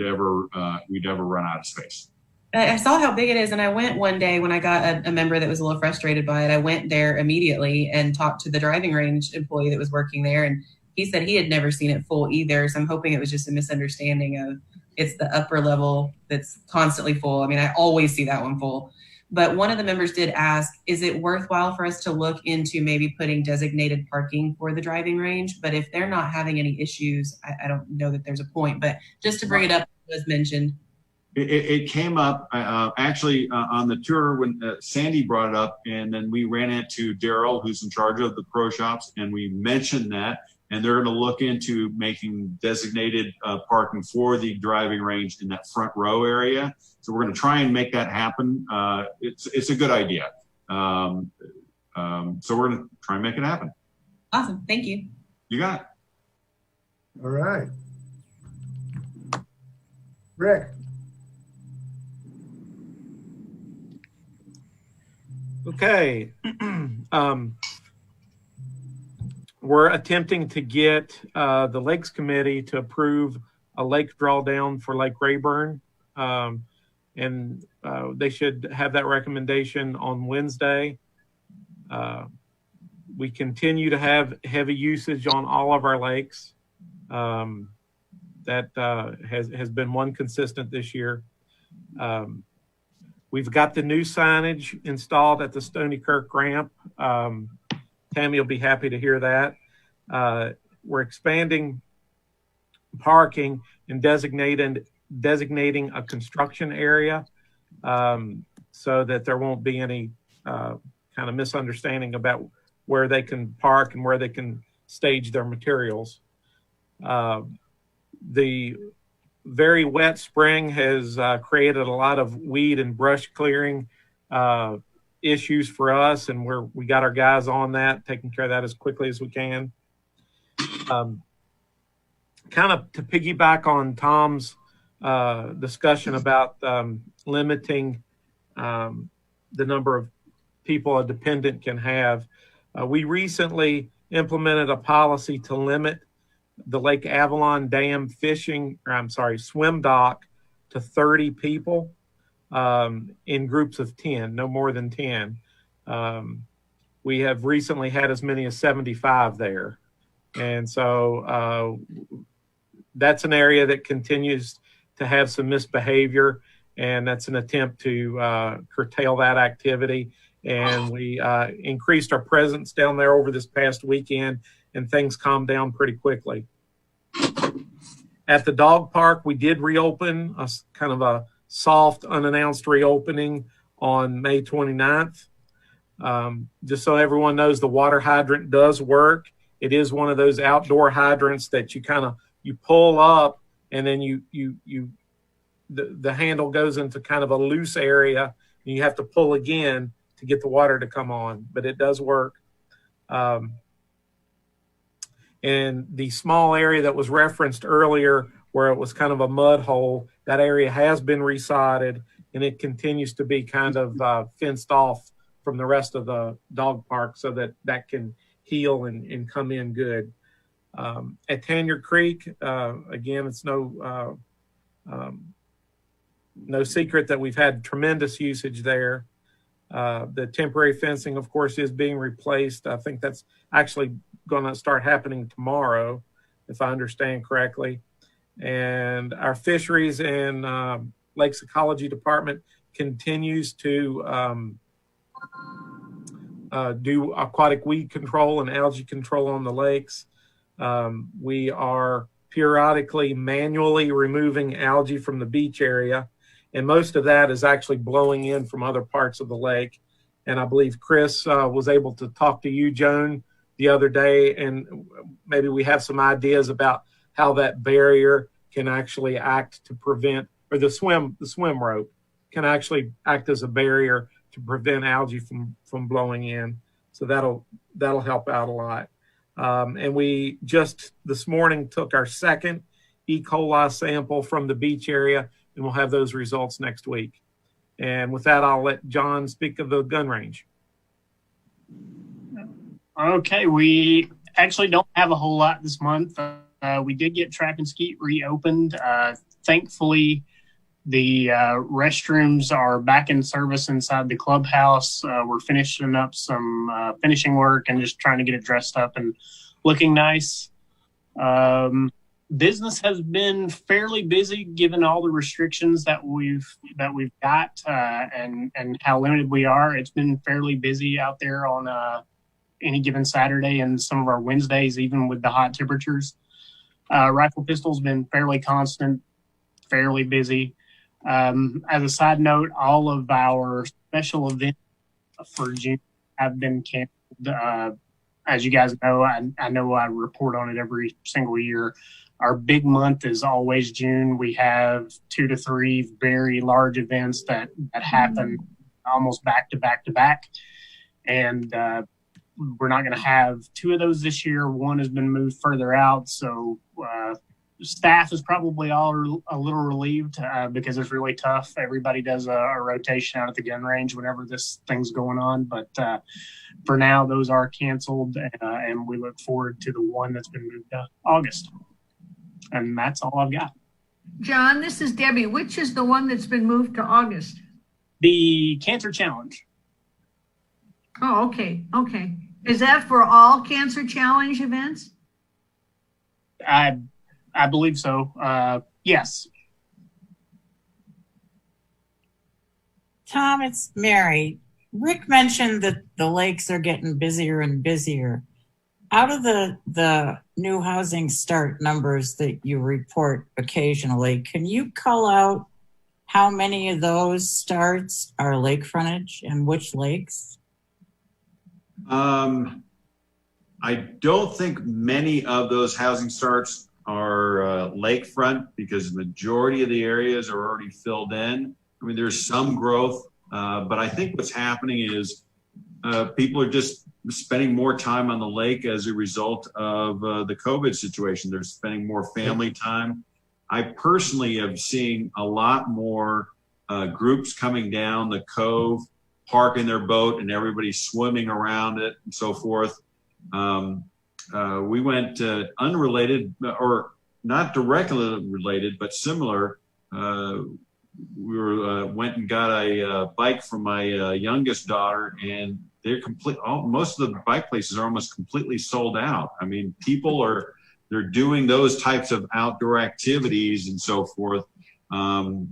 we'd ever run out of space. I saw how big it is, and I went one day when I got a member that was a little frustrated by it. I went there immediately and talked to the driving range employee that was working there, and he said he had never seen it full either. So I'm hoping it was just a misunderstanding of it's the upper level that's constantly full. I mean, I always see that one full. But one of the members did ask, is it worthwhile for us to look into maybe putting designated parking for the driving range? But if they're not having any issues, I don't know that there's a point. But just to bring it up, it was mentioned. It came up actually on the tour when Sandy brought it up, and then we ran into Daryl, who's in charge of the pro shops, and we mentioned that, and they're going to look into making designated parking for the driving range in that front row area. So we're going to try and make that happen. It's a good idea. So we're going to try and make it happen. Awesome. Thank you. You got it. All right. Rick. Okay. We're attempting to get the Lakes Committee to approve a lake drawdown for Lake Rayburn. And they should have that recommendation on Wednesday. We continue to have heavy usage on all of our lakes. That has been one consistent this year. We've got the new signage installed at the Stony Kirk ramp. Tammy will be happy to hear that. We're expanding parking and designating a construction area so that there won't be any kind of misunderstanding about where they can park and where they can stage their materials. The very wet spring has created a lot of weed and brush clearing issues for us, and we got our guys on that, taking care of that as quickly as we can. Kind of to piggyback on Tom's discussion about limiting the number of people a dependent can have, we recently implemented a policy to limit the Lake Avalon Dam swim dock to 30 people in groups of 10, no more than 10. We have recently had as many as 75 there. And so that's an area that continues to have some misbehavior, and that's an attempt to curtail that activity. And we increased our presence down there over this past weekend, and things calmed down pretty quickly. At the dog park, we did reopen a kind of a soft, unannounced reopening on May 29th. Just so everyone knows, the water hydrant does work. It is one of those outdoor hydrants that you pull up, and then the handle goes into kind of a loose area, and you have to pull again to get the water to come on, but it does work. And the small area that was referenced earlier, where it was kind of a mud hole, that area has been resodded, and it continues to be kind of fenced off from the rest of the dog park so that can heal and come in good. At Tenured Creek, again, it's no secret that we've had tremendous usage there. The temporary fencing, of course, is being replaced. I think that's actually going to start happening tomorrow, if I understand correctly. And our fisheries and lakes ecology department continues to do aquatic weed control and algae control on the lakes. We are periodically manually removing algae from the beach area, and most of that is actually blowing in from other parts of the lake. And I believe Chris was able to talk to you, Joan, the other day, and maybe we have some ideas about how that barrier can actually act to prevent, or the swim rope can actually act as a barrier to prevent algae from blowing in. So that'll help out a lot. And we just this morning took our second E. coli sample from the beach area, and we'll have those results next week. And with that, I'll let John speak of the gun range. Okay, we actually don't have a whole lot this month. We did get Trap and Skeet reopened. Thankfully, the restrooms are back in service inside the clubhouse. We're finishing up some finishing work and just trying to get it dressed up and looking nice. Business has been fairly busy given all the restrictions that we've got and how limited we are. It's been fairly busy out there on any given Saturday and some of our Wednesdays, even with the hot temperatures. Rifle pistol's been fairly constant, fairly busy. As a side note, all of our special events for June have been canceled. As you guys know, I know I report on it every single year. Our big month is always June. We have 2 to 3 very large events that happen almost back to back to back. And we're not going to have 2 of those this year. One has been moved further out. So staff is probably all a little relieved because it's really tough. Everybody does a rotation out at the gun range whenever this thing's going on. But for now, those are canceled, and we look forward to the one that's been moved to August. And that's all I've got. John, this is Debbie. Which is the one that's been moved to August? The Cancer Challenge. Oh, okay. Okay. Is that for all Cancer Challenge events? I believe so. Yes. Tom, it's Mary. Rick mentioned that the lakes are getting busier and busier. Out of the new housing start numbers that you report occasionally, can you call out how many of those starts are lake frontage and which lakes? I don't think many of those housing starts are lakefront because the majority of the areas are already filled in. I mean, there's some growth, but I think what's happening is people are just spending more time on the lake as a result of the COVID situation. They're spending more family time. I personally am seeing a lot more groups coming down the cove, parking their boat, and everybody swimming around it and so forth. We went unrelated, or not directly related, but similar. We went and got a bike from my youngest daughter, and they're most of the bike places are almost completely sold out. I mean, they're doing those types of outdoor activities and so forth. I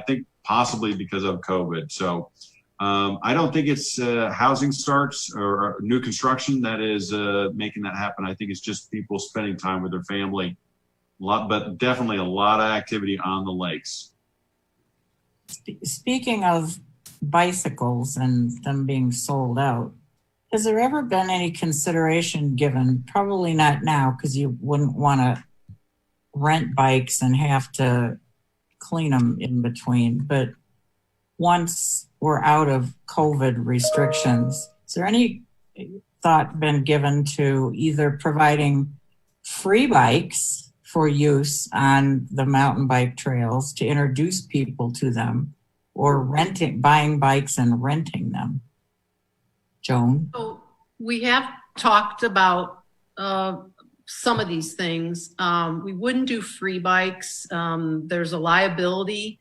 think possibly because of COVID. So I don't think it's housing starts or new construction that is making that happen. I think it's just people spending time with their family. But definitely a lot of activity on the lakes. Speaking of bicycles and them being sold out, has there ever been any consideration given, probably not now because you wouldn't want to rent bikes and have to clean them in between, but once we're out of COVID restrictions, is there any thought been given to either providing free bikes for use on the mountain bike trails to introduce people to them, or buying bikes and renting them? Joan? So we have talked about some of these things. We wouldn't do free bikes. There's a liability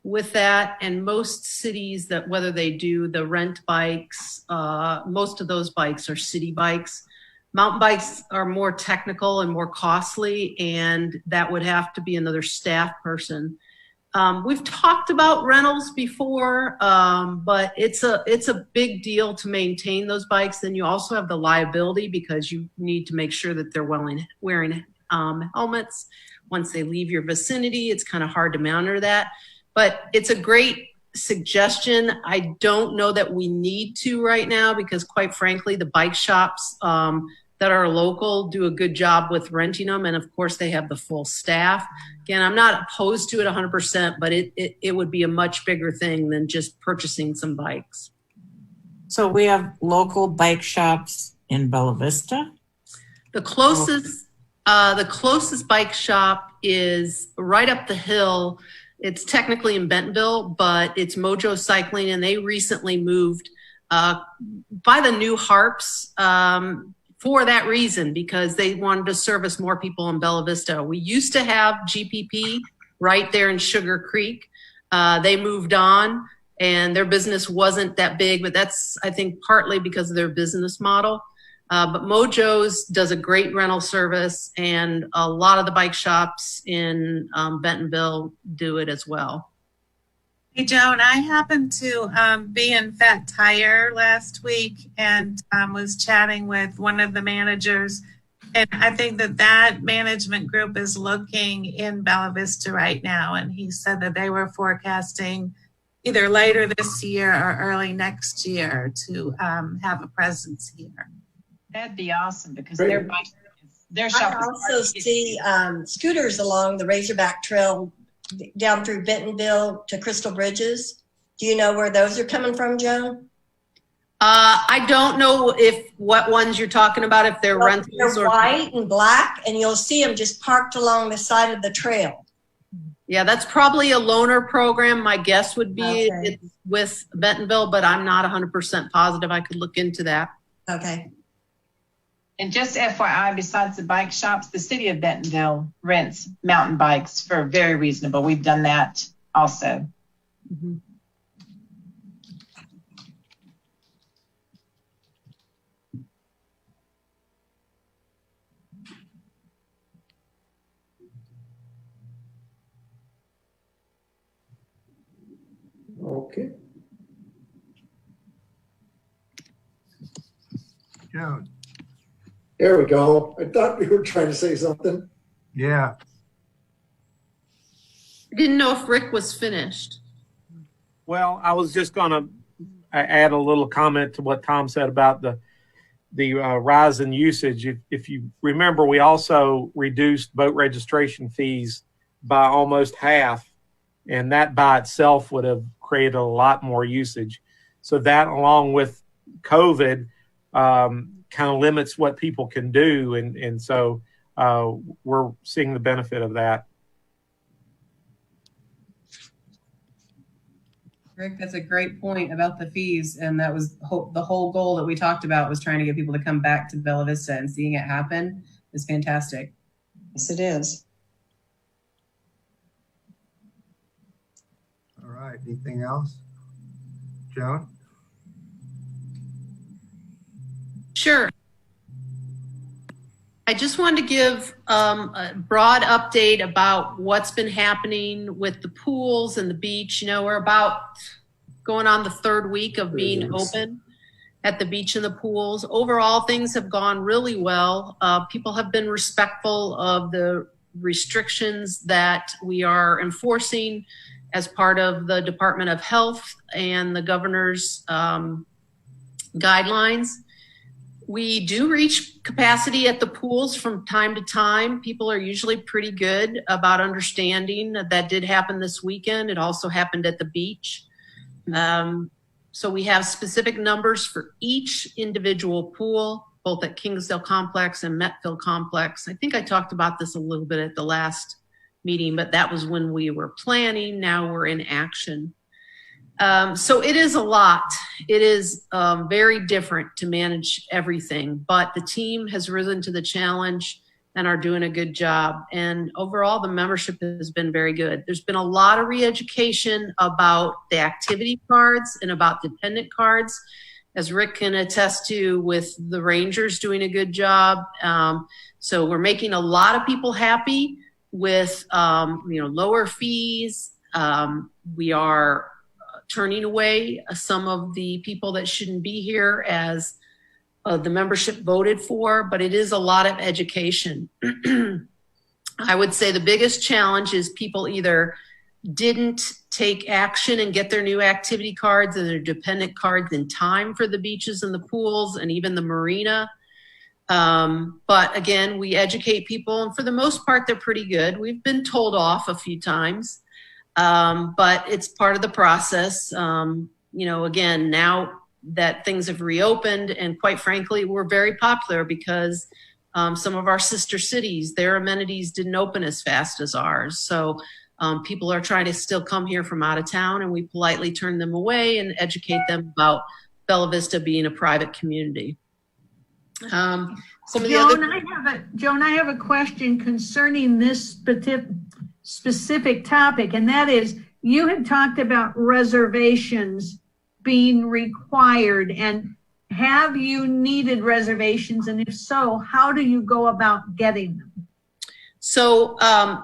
with that. And most cities that, whether they do the rent bikes, most of those bikes are city bikes. Mountain bikes are more technical and more costly, and that would have to be another staff person. We've talked about rentals before, but it's a big deal to maintain those bikes. Then you also have the liability because you need to make sure that they're wearing helmets. Once they leave your vicinity, it's kind of hard to monitor that. But it's a great suggestion. I don't know that we need to right now because, quite frankly, the bike shops that are local do a good job with renting them. And of course they have the full staff. Again, I'm not opposed to it 100%, but it would be a much bigger thing than just purchasing some bikes. So we have local bike shops in Bella Vista? The closest bike shop is right up the hill. It's technically in Bentonville, but it's Mojo Cycling, and they recently moved by the new Harps for that reason, because they wanted to service more people in Bella Vista. We used to have GPP right there in Sugar Creek. They moved on, and their business wasn't that big, but that's, I think, partly because of their business model. But Mojo's does a great rental service, and a lot of the bike shops in Bentonville do it as well. Hey, Joan, I happened to be in Fat Tire last week and was chatting with one of the managers. And I think that management group is looking in Bella Vista right now. And he said that they were forecasting either later this year or early next year to have a presence here. That'd be awesome because their shop. I also see scooters along the Razorback Trail down through Bentonville to Crystal Bridges. Do you know where those are coming from, Joan? I don't know what ones you're talking about, if they're rentals. They're white and black, and you'll see them just parked along the side of the trail. Yeah, that's probably a loaner program. My guess would be it's with Bentonville, but I'm not 100% positive. I could look into that. Okay. And just FYI, besides the bike shops, the city of Bentonville rents mountain bikes for very reasonable. We've done that also. Mm-hmm. Okay. Joan. There we go. I thought we were trying to say something. Yeah. I didn't know if Rick was finished. Well, I was just going to add a little comment to what Tom said about the rise in usage. If you remember, we also reduced boat registration fees by almost half, and that by itself would have created a lot more usage. So that, along with COVID, kind of limits what people can do, and so we're seeing the benefit of that. Rick, that's a great point about the fees, and that was the whole goal that we talked about, was trying to get people to come back to Bella Vista, and seeing it happen is fantastic. Yes, it is. All right. Anything else? Joan? Sure. I just wanted to give a broad update about what's been happening with the pools and the beach. You know, we're about going on the third week of being open at the beach and the pools. Overall, things have gone really well. People have been respectful of the restrictions that we are enforcing as part of the Department of Health and the governor's guidelines. We do reach capacity at the pools from time to time. People are usually pretty good about understanding that did happen this weekend. It also happened at the beach. So we have specific numbers for each individual pool, both at Kingsdale Complex and Metville Complex. I think I talked about this a little bit at the last meeting, but that was when we were planning. Now we're in action. So it is a lot. It is very different to manage everything, but the team has risen to the challenge and are doing a good job. And overall, the membership has been very good. There's been a lot of re-education about the activity cards and about dependent cards, as Rick can attest to, with the Rangers doing a good job. So we're making a lot of people happy with lower fees. We are turning away some of the people that shouldn't be here, as the membership voted for, but it is a lot of education. I would say the biggest challenge is people either didn't take action and get their new activity cards and their dependent cards in time for the beaches and the pools and even the marina. But again, we educate people, and for the most part, they're pretty good. We've been told off a few times. But it's part of the process. Again, now that things have reopened, and quite frankly, we're very popular because some of our sister cities, their amenities didn't open as fast as ours. So people are trying to still come here from out of town, and we politely turn them away and educate them about Bella Vista being a private community. Joan, I have a question concerning this specific topic, and that is, you had talked about reservations being required, and have you needed reservations, and if so, how do you go about getting them? So at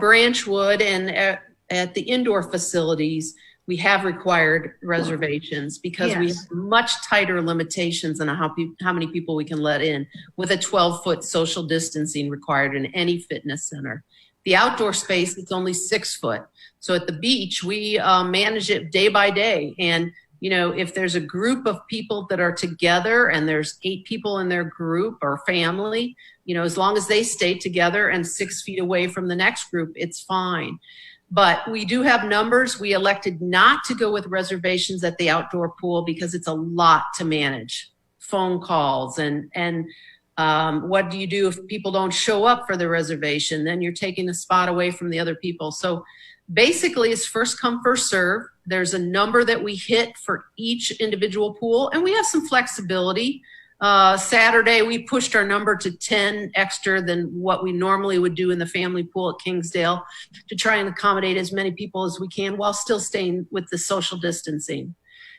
Branchwood and at the indoor facilities, we have required reservations because we have much tighter limitations on how many people we can let in, with a 12-foot social distancing required in any fitness center. The outdoor space, it's only 6 foot. So at the beach, we manage it day by day. And, if there's a group of people that are together and there's 8 people in their group or family, as long as they stay together and 6 feet away from the next group, it's fine. But we do have numbers. We elected not to go with reservations at the outdoor pool because it's a lot to manage. Phone calls and what do you do if people don't show up for the reservation? Then you're taking a spot away from the other people. So basically it's first come, first serve. There's a number that we hit for each individual pool, and we have some flexibility. Saturday, we pushed our number to 10 extra than what we normally would do in the family pool at Kingsdale to try and accommodate as many people as we can while still staying with the social distancing.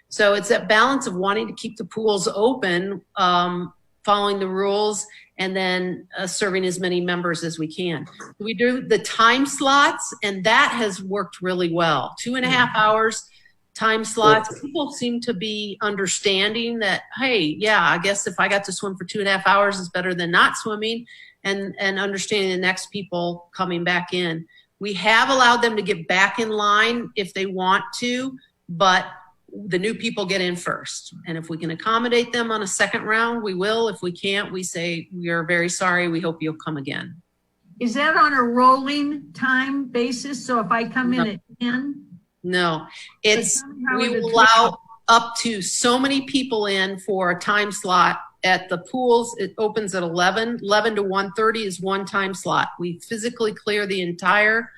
So it's that balance of wanting to keep the pools open following the rules, and then serving as many members as we can. We do the time slots, and that has worked really well. 2.5 hours time slots. People seem to be understanding that, hey, yeah, I guess if I got to swim for 2.5 hours, it's better than not swimming, and understanding the next people coming back in. We have allowed them to get back in line if they want to, but the new people get in first. And if we can accommodate them on a second round, we will. If we can't, we say, we are very sorry. We hope you'll come again. Is that on a rolling time basis? So if I come in at 10? No, it's, we will allow up to so many people in for a time slot. At the pools, it opens at 11 to 1:30 is one time slot. We physically clear the entire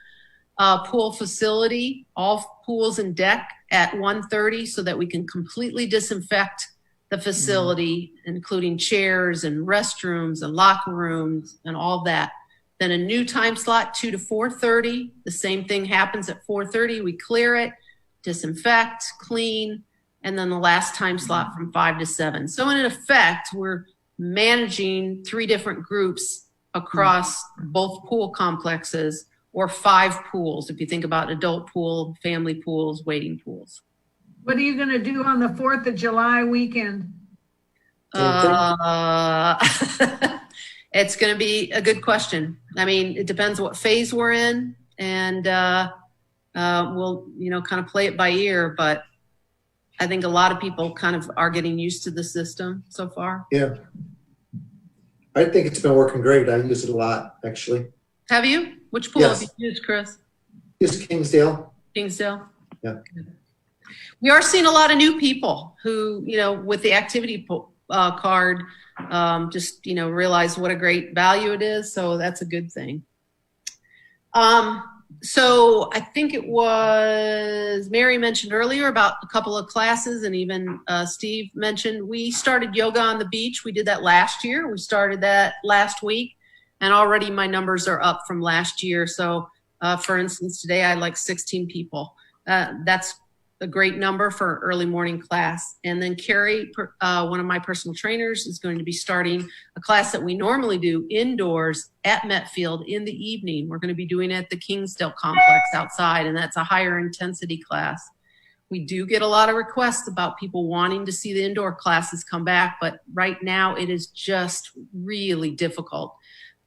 pool facility, all pools and deck at 1:30 so that we can completely disinfect the facility, including chairs and restrooms and locker rooms and all that. Then a new time slot, 2 to 4:30. The same thing happens at 4:30. We clear it, disinfect, clean, and then the last time slot from 5 to 7. So in effect, we're managing 3 different groups across both pool complexes, or 5 pools, if you think about adult pool, family pools, wading pools. What are you going to do on the 4th of July weekend? It's going to be a good question. I mean, it depends what phase we're in, and we'll, kind of play it by ear, but I think a lot of people kind of are getting used to the system so far. Yeah. I think it's been working great. I use it a lot, actually. Have you? Which pool have you used, Chris? Use Kingsdale. Kingsdale? Yeah. We are seeing a lot of new people who, with the activity card, just, realize what a great value it is. So that's a good thing. So I think it was Mary mentioned earlier about a couple of classes, and even Steve mentioned we started yoga on the beach. We did that last year. We started that last week, and already my numbers are up from last year. So for instance, today I had like 16 people. That's a great number for an early morning class. And then Carrie, one of my personal trainers, is going to be starting a class that we normally do indoors at Metfield in the evening. We're going to be doing it at the Kingsdale complex outside, and that's a higher intensity class. We do get a lot of requests about people wanting to see the indoor classes come back, but right now it is just really difficult.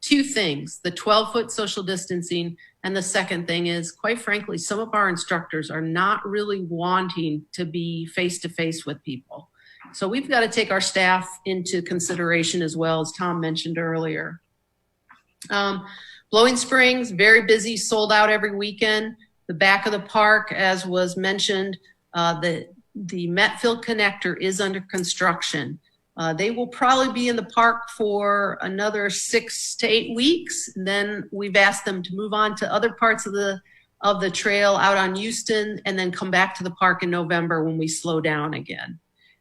2 things, the 12-foot social distancing, and the second thing is, quite frankly, some of our instructors are not really wanting to be face-to-face with people. So we've got to take our staff into consideration as well, as Tom mentioned earlier. Blowing Springs, very busy, sold out every weekend. The back of the park, as was mentioned, the Metfield connector is under construction. They will probably be in the park for another 6 to 8 weeks. And then we've asked them to move on to other parts of the trail out on Houston, and then come back to the park in November when we slow down again.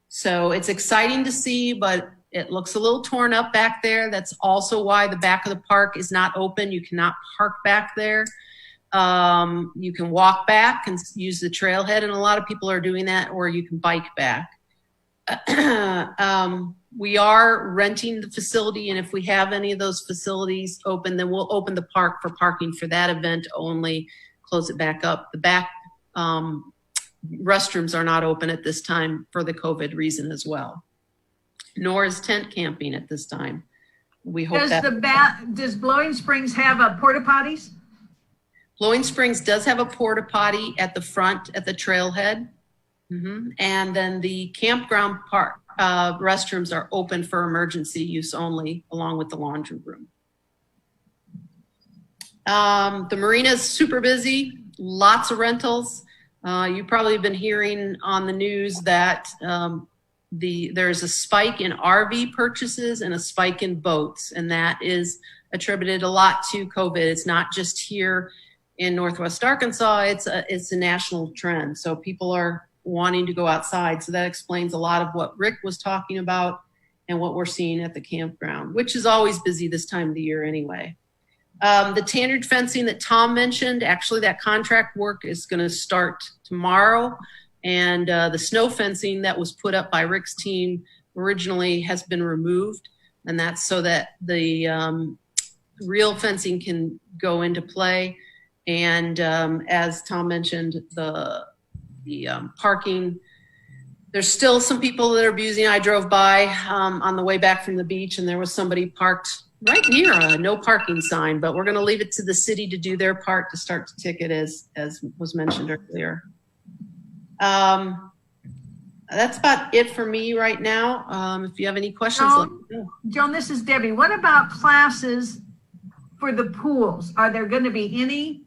So it's exciting to see, but it looks a little torn up back there. That's also why the back of the park is not open. You cannot park back there. You can walk back and use the trailhead, and a lot of people are doing that, or you can bike back. We are renting the facility, and if we have any of those facilities open, then we'll open the park for parking for that event only, close it back up. The back restrooms are not open at this time for the COVID reason as well, nor is tent camping at this time. We hope does Blowing Springs have a porta potties? Blowing Springs does have a porta potty at the front at the trailhead. And then the campground park restrooms are open for emergency use only, along with the laundry room. The marina is super busy, lots of rentals. You probably have been hearing on the news that there's a spike in RV purchases and a spike in boats, and that is attributed a lot to COVID. It's not just here in Northwest Arkansas, it's a national trend. So people are wanting to go outside. So that explains a lot of what Rick was talking about and what we're seeing at the campground, which is always busy this time of the year anyway. The tenured fencing that Tom mentioned, actually that contract work is going to start tomorrow. And the snow fencing that was put up by Rick's team originally has been removed. And that's so that the real fencing can go into play. And as Tom mentioned, the parking, there's still some people that are abusing. I drove by on the way back from the beach, and there was somebody parked right near a no parking sign, but we're going to leave it to the city to do their part to start to ticket as was mentioned earlier. That's about it for me right now. If you have any questions, let me know. Joan, this is Debbie. What about classes for the pools? Are there going to be any?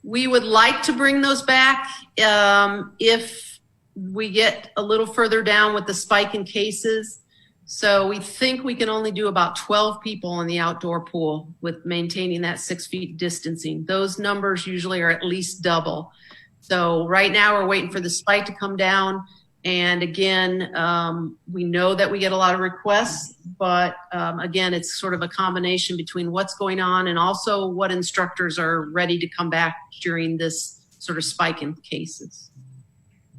We would like to bring those back if we get a little further down with the spike in cases. So we think we can only do about 12 people in the outdoor pool with maintaining that 6 feet distancing. Those numbers usually are at least double. So right now we're waiting for the spike to come down. And again, we know that we get a lot of requests, but again, it's sort of a combination between what's going on and also what instructors are ready to come back during this sort of spike in cases.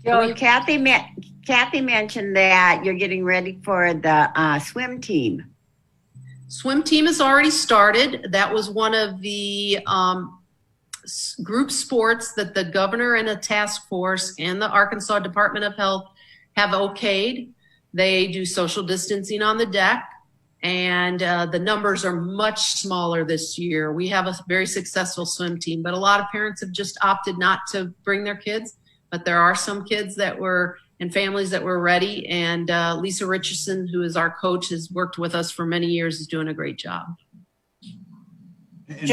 So Kathy mentioned that you're getting ready for the swim team. Swim team has already started. That was one of the group sports that the governor and a task force and the Arkansas Department of Health have okayed. They do social distancing on the deck, and the numbers are much smaller this year. We have a very successful swim team, but a lot of parents have just opted not to bring their kids. But there are some kids that were and families that were ready. And Lisa Richardson, who is our coach, has worked with us for many years, is doing a great job. And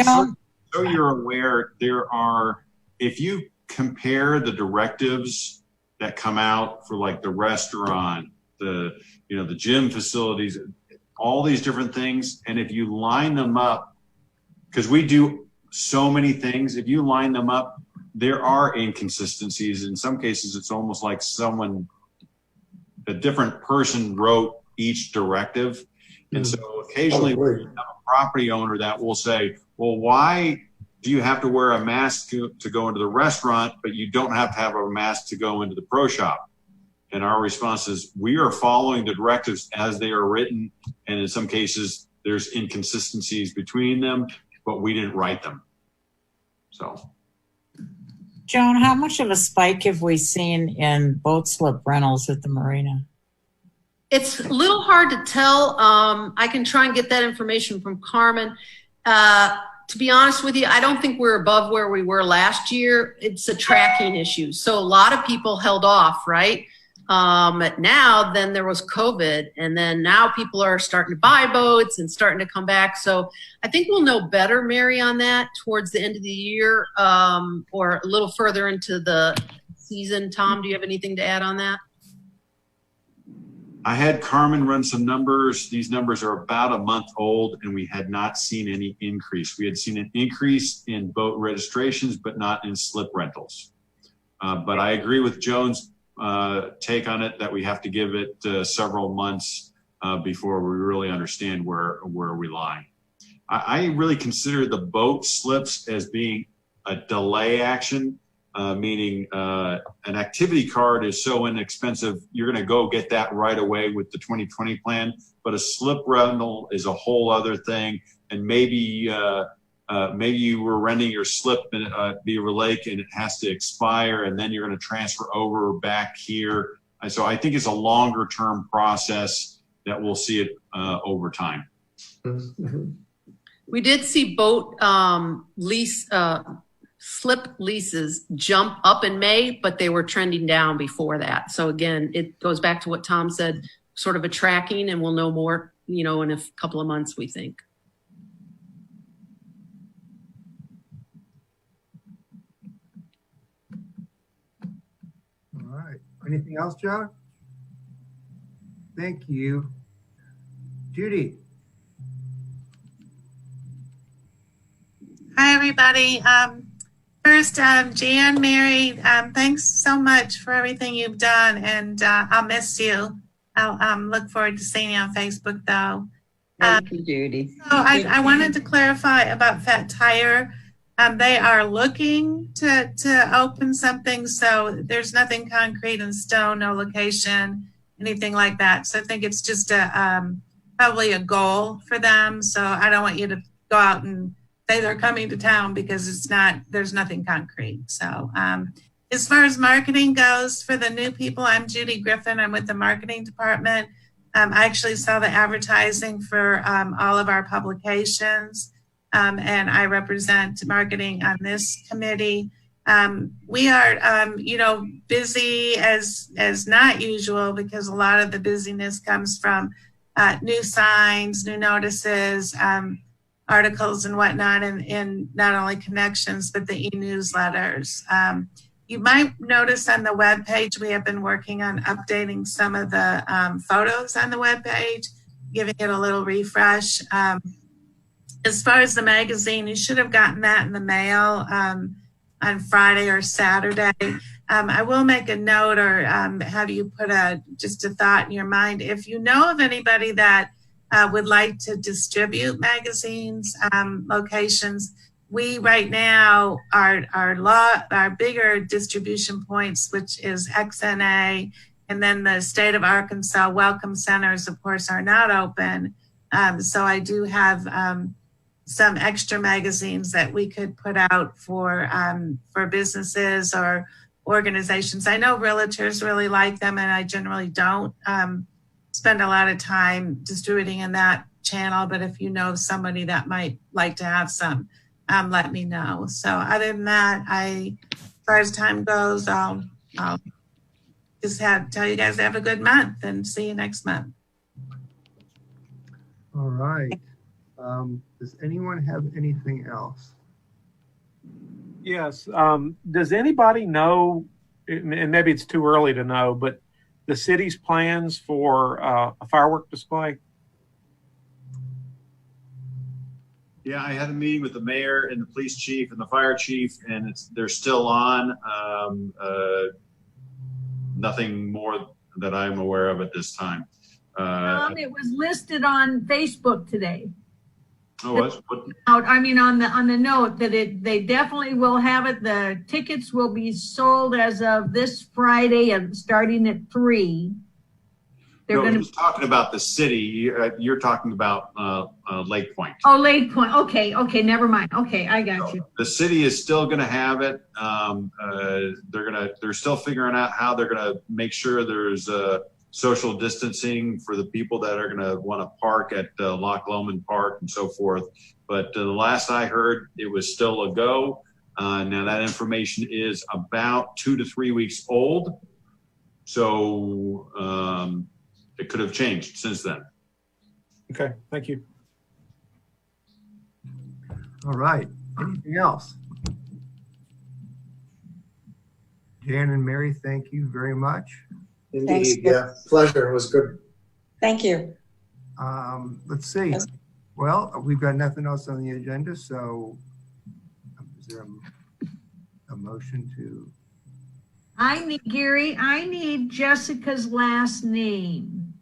so you're aware, there are, if you compare the directives that come out for like the restaurant, the gym facilities, all these different things, and if you line them up, because we do so many things, if you line them up, there are inconsistencies. In some cases, it's almost like a different person wrote each directive. And so occasionally we have a property owner that will say, well, why do you have to wear a mask to go into the restaurant, but you don't have to have a mask to go into the pro shop? And our response is, we are following the directives as they are written. And in some cases, there's inconsistencies between them, but we didn't write them. So. Joan, how much of a spike have we seen in boat slip rentals at the marina? It's a little hard to tell. I can try and get that information from Carmen. To be honest with you, I don't think we're above where we were last year. It's a tracking issue. So a lot of people held off, right? Now, then there was COVID, and then now people are starting to buy boats and starting to come back. So I think we'll know better, Mary, on that towards the end of the year or a little further into the season. Tom, do you have anything to add on that? I had Carmen run some numbers. These numbers are about a month old, and we had not seen any increase. We had seen an increase in boat registrations, but not in slip rentals. But I agree with Joan's take on it that we have to give it several months before we really understand where we lie. I really consider the boat slips as being a delay action, meaning an activity card is so inexpensive, you're going to go get that right away with the 2020 plan. But a slip rental is a whole other thing, and maybe you were renting your slip at Beaver Lake and it has to expire, and then you're going to transfer over back here. And so I think it's a longer term process that we'll see it over time. We did see boat slip leases jump up in May, but they were trending down before that. So again, it goes back to what Tom said, sort of a tracking, and we'll know more, in a couple of months, we think. All right. Anything else, John? Thank you. Judy. Hi, everybody. First, Jan, Mary, thanks so much for everything you've done, and I'll miss you. I'll look forward to seeing you on Facebook, though. Thank you, Judy. So I wanted to clarify about Fat Tire. They are looking to open something, so there's nothing concrete in stone, no location, anything like that. So I think it's just a probably a goal for them. So I don't want you to go out and say they're coming to town because there's nothing concrete. So as far as marketing goes for the new people, I'm Judy Griffin. I'm with the marketing department. I actually saw the advertising for all of our publications, and I represent marketing on this committee. We are, busy as not usual because a lot of the busyness comes from new signs, new notices, articles and whatnot, and not only connections, but the e-newsletters. You might notice on the webpage, we have been working on updating some of the photos on the webpage, giving it a little refresh. As far as the magazine, you should have gotten that in the mail on Friday or Saturday. I will make a note or have you put just a thought in your mind. If you know of anybody that would like to distribute magazines, locations, we right now our bigger distribution points, which is XNA, and then the state of Arkansas welcome centers, of course, are not open. So I do have some extra magazines that we could put out for businesses or organizations. I know realtors really like them, and I generally don't spend a lot of time distributing in that channel. But if you know of somebody that might like to have some, let me know. So other than that, as far as time goes, I'll just tell you guys to have a good month and see you next month. All right. Does anyone have anything else? Yes. Does anybody know, and maybe it's too early to know, but the city's plans for a firework display? Yeah, I had a meeting with the mayor and the police chief and the fire chief, and they're still on. Nothing more that I'm aware of at this time. It was listed on Facebook today. Oh, what? I mean, on the note that they definitely will have it. The tickets will be sold as of this Friday and starting at 3. No, he was talking about the city. You're talking about Lake Point. Oh, Lake Point. Okay, never mind. Okay, I got you. The city is still going to have it. They're still figuring out how they're going to make sure there's social distancing for the people that are going to want to park at Loch Lomond Park and so forth. But the last I heard, it was still a go. Now that information is about 2 to 3 weeks old. So it could have changed since then. Okay, thank you. All right. Anything else? Jan and Mary, thank you very much. Indeed, yeah, pleasure. It was good. Thank you. Let's see. Well, we've got nothing else on the agenda, so is there a motion to? I need Jessica's last name.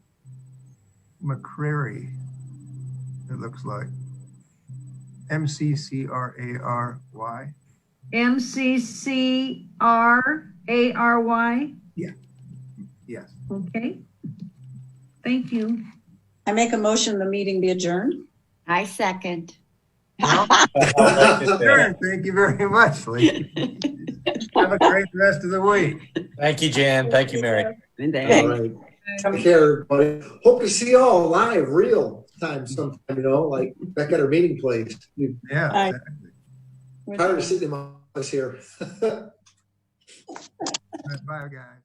Mcquarrie, it looks like. M-C-C-R-A-R-Y. M-C-C-R-A-R-Y? Yeah. Yes. Okay. Thank you. I make a motion the meeting be adjourned. I second. Well, thank you very much, Lee. Have a great rest of the week. Thank you, Jan. Thank you, Mary. All right. Take care, everybody. Hope to see you all live, real time sometime, like back at our meeting place. Yeah. Tired of seeing them all here. Bye, guys.